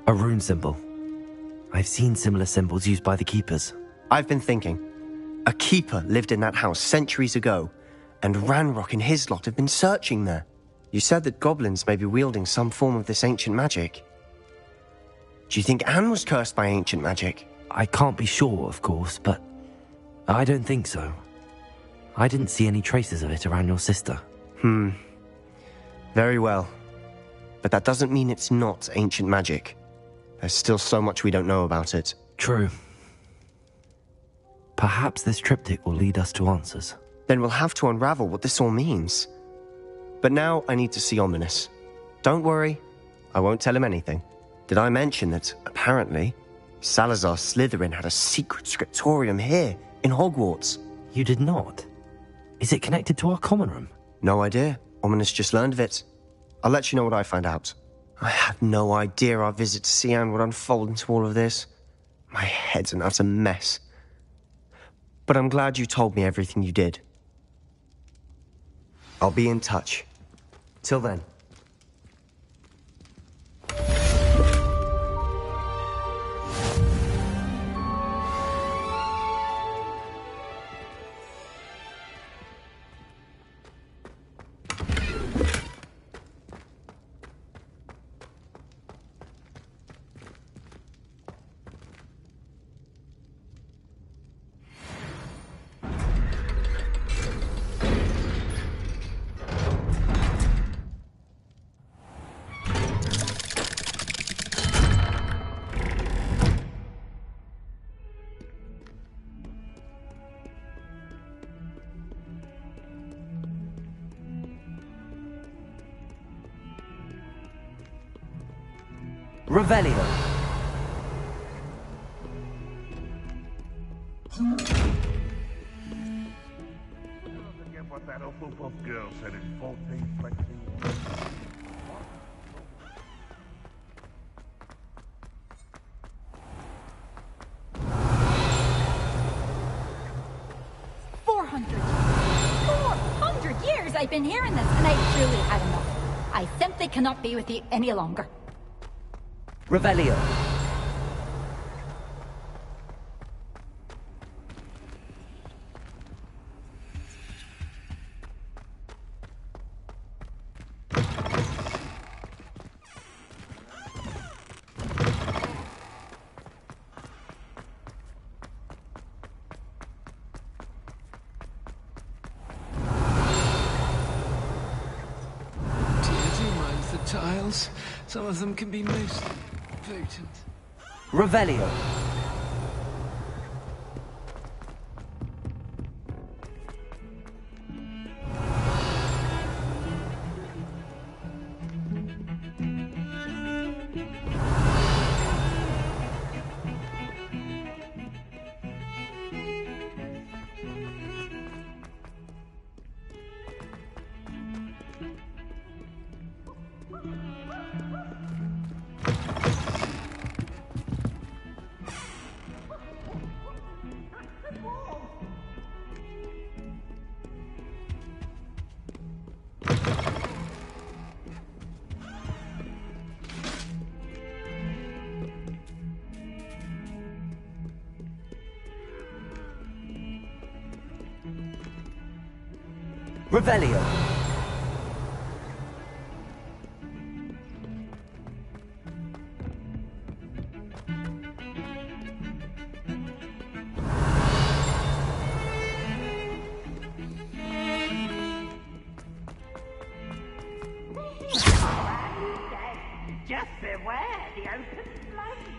A rune symbol. I've seen similar symbols used by the keepers. I've been thinking. A keeper lived in that house centuries ago, and Ranrock and his lot have been searching there. You said that goblins may be wielding some form of this ancient magic. Do you think Anne was cursed by ancient magic? I can't be sure, of course, but I don't think so. I didn't see any traces of it around your sister. Very well. But that doesn't mean it's not ancient magic. There's still so much we don't know about it. True. Perhaps this triptych will lead us to answers. Then we'll have to unravel what this all means. But now I need to see Ominous. Don't worry, I won't tell him anything. Did I mention that, apparently, Salazar Slytherin had a secret scriptorium here, in Hogwarts? You did not? Is it connected to our common room? No idea. Ominous just learned of it. I'll let you know what I find out. I had no idea our visit to Cian would unfold into all of this. My head's an utter mess. But I'm glad you told me everything you did. I'll be in touch. Till then. Revelio. Forget what that Hufflepuff girl said in 14 flexing. 400 years I've been hearing this, and I've truly had enough. I simply cannot be with you any longer. Revelio. Tiles. Some of them can be most potent. Revelio. Revelio. Just beware the open flame.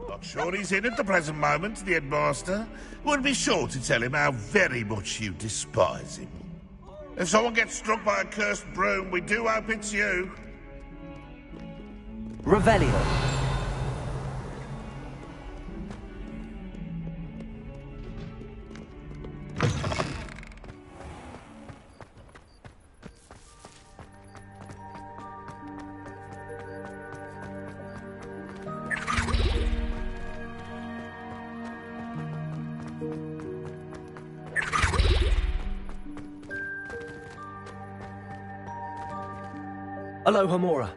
Not sure he's in at the present moment, the headmaster. Would be sure to tell him how very much you despise him. If someone gets struck by a cursed broom, we do hope it's you. Revelio. Aloha Mora.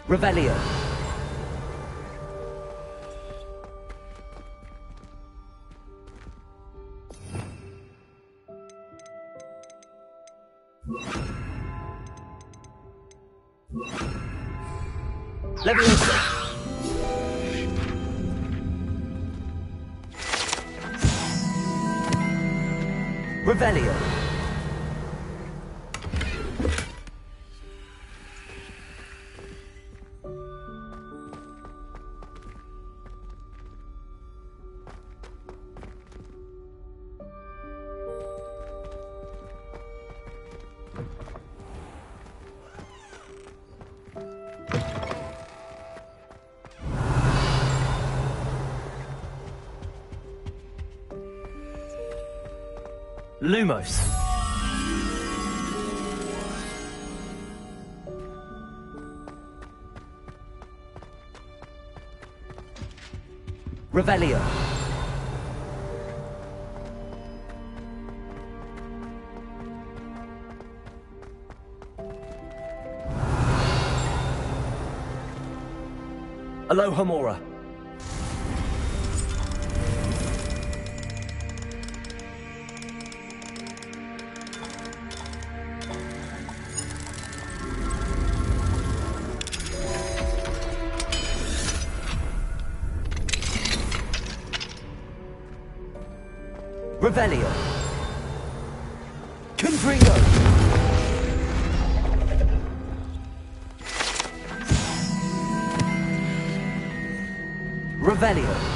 Revelio. Leviosa. Revelio. Lumos. Revelio. Aloha Mora. Revelio. Confringo. Revelio.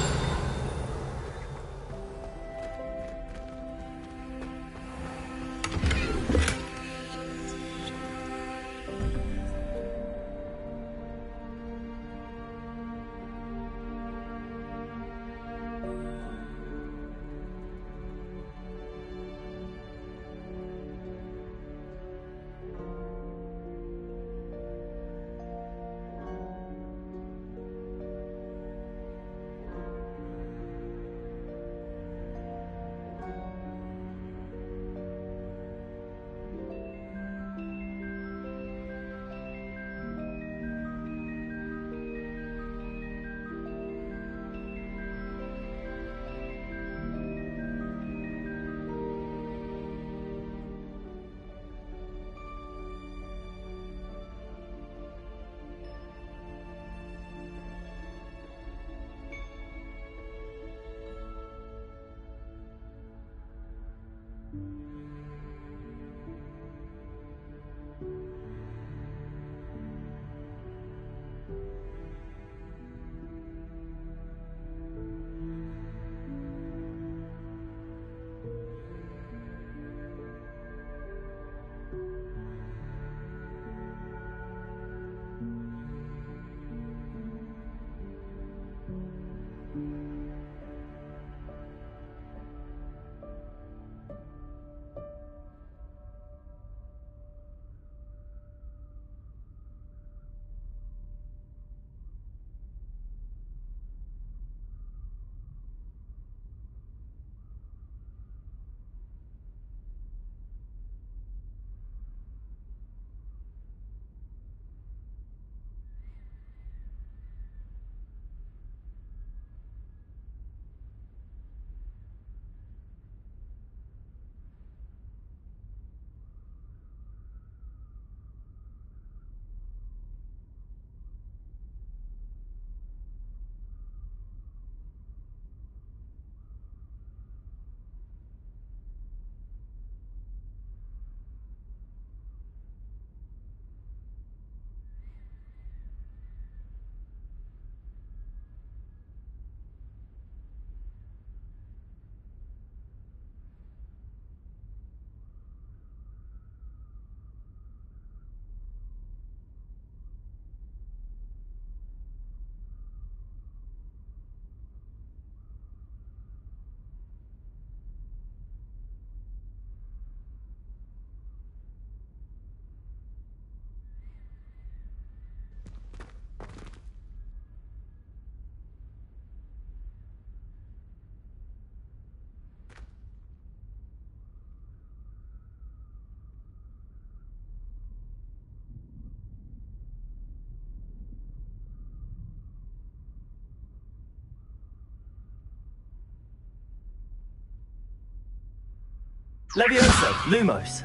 Levioso, Lumos.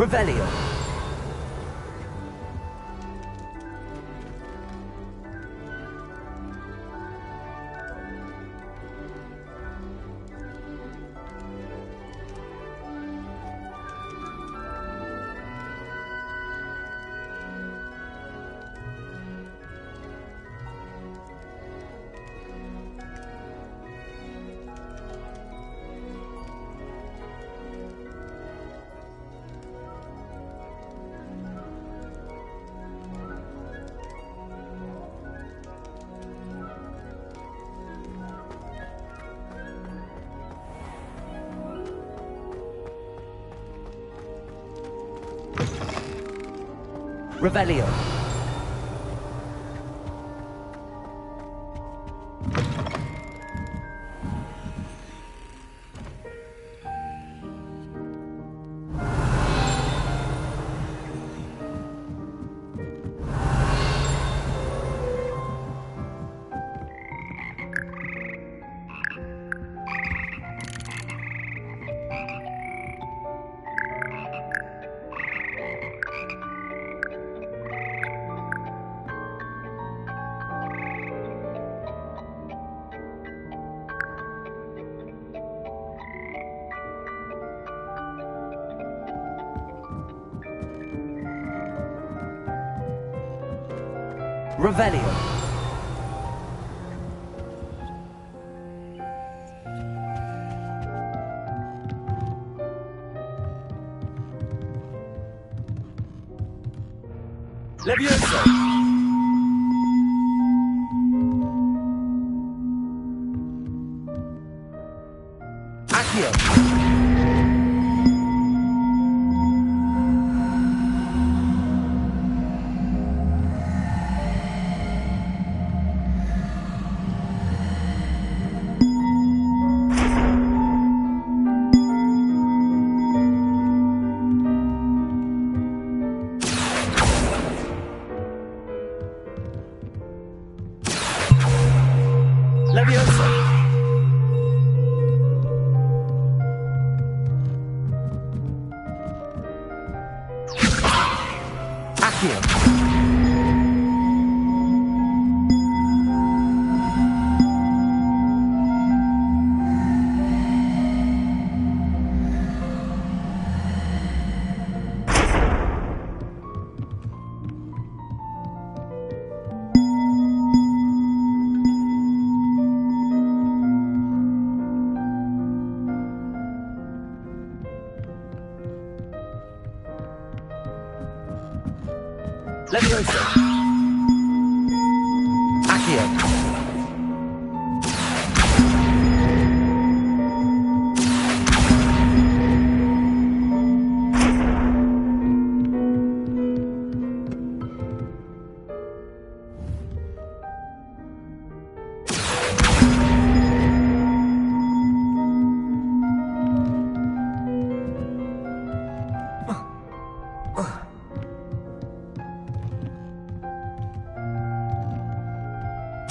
Revelio. Revelio. Revelio. Levioso. Accio. Levioso. Accio. Levioso. Accio.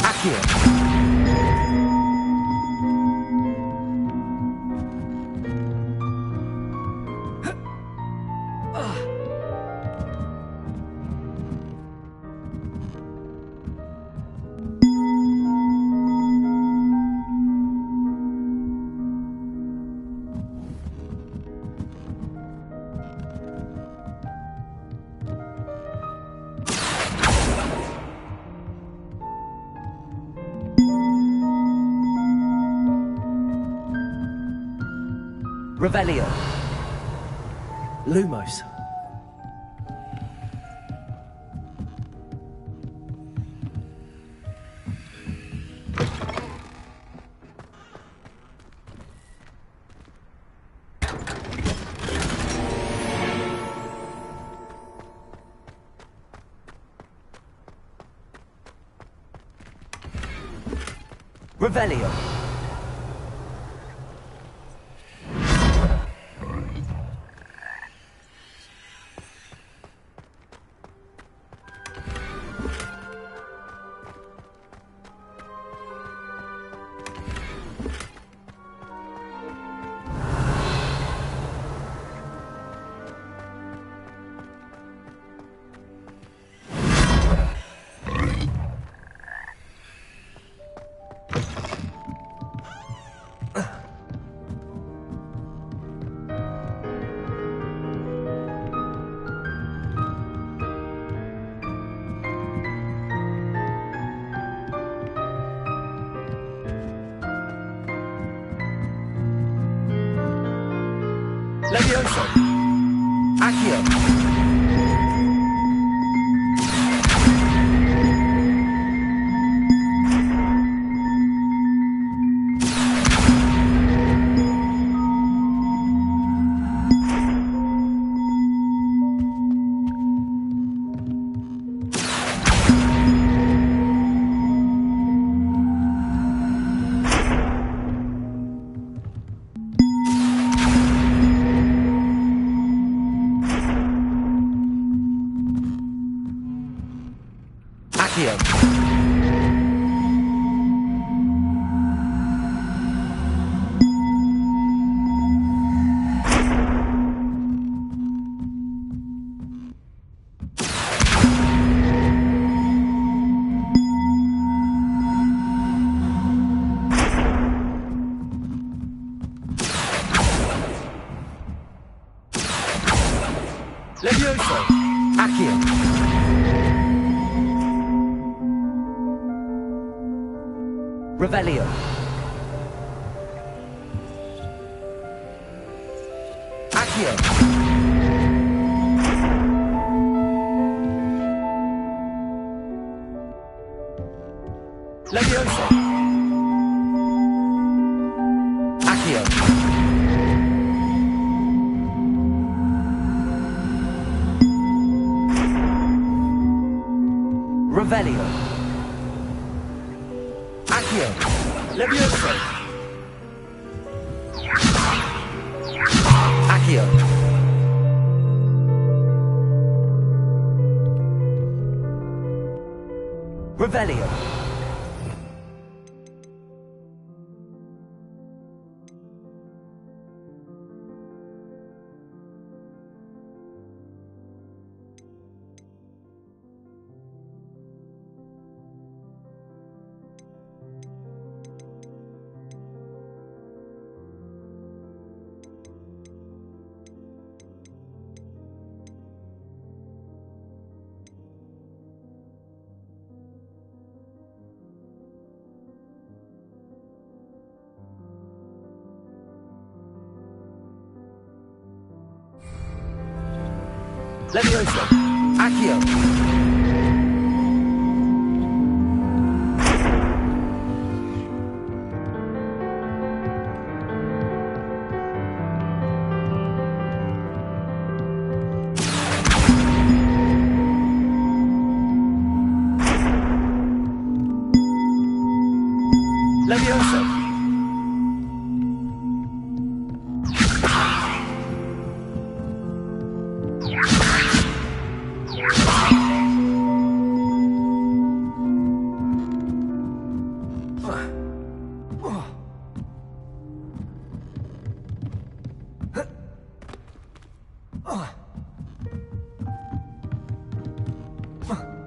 Accio. Revelio. Lumos. Revelio. Levioso. Accio. Accio. Levioso. Accio. Revelio. Accio. Levioso. Accio. Revelio. Accio. Levioso. Accio. Revelio. Levioso. Accio. Levioso. Huh.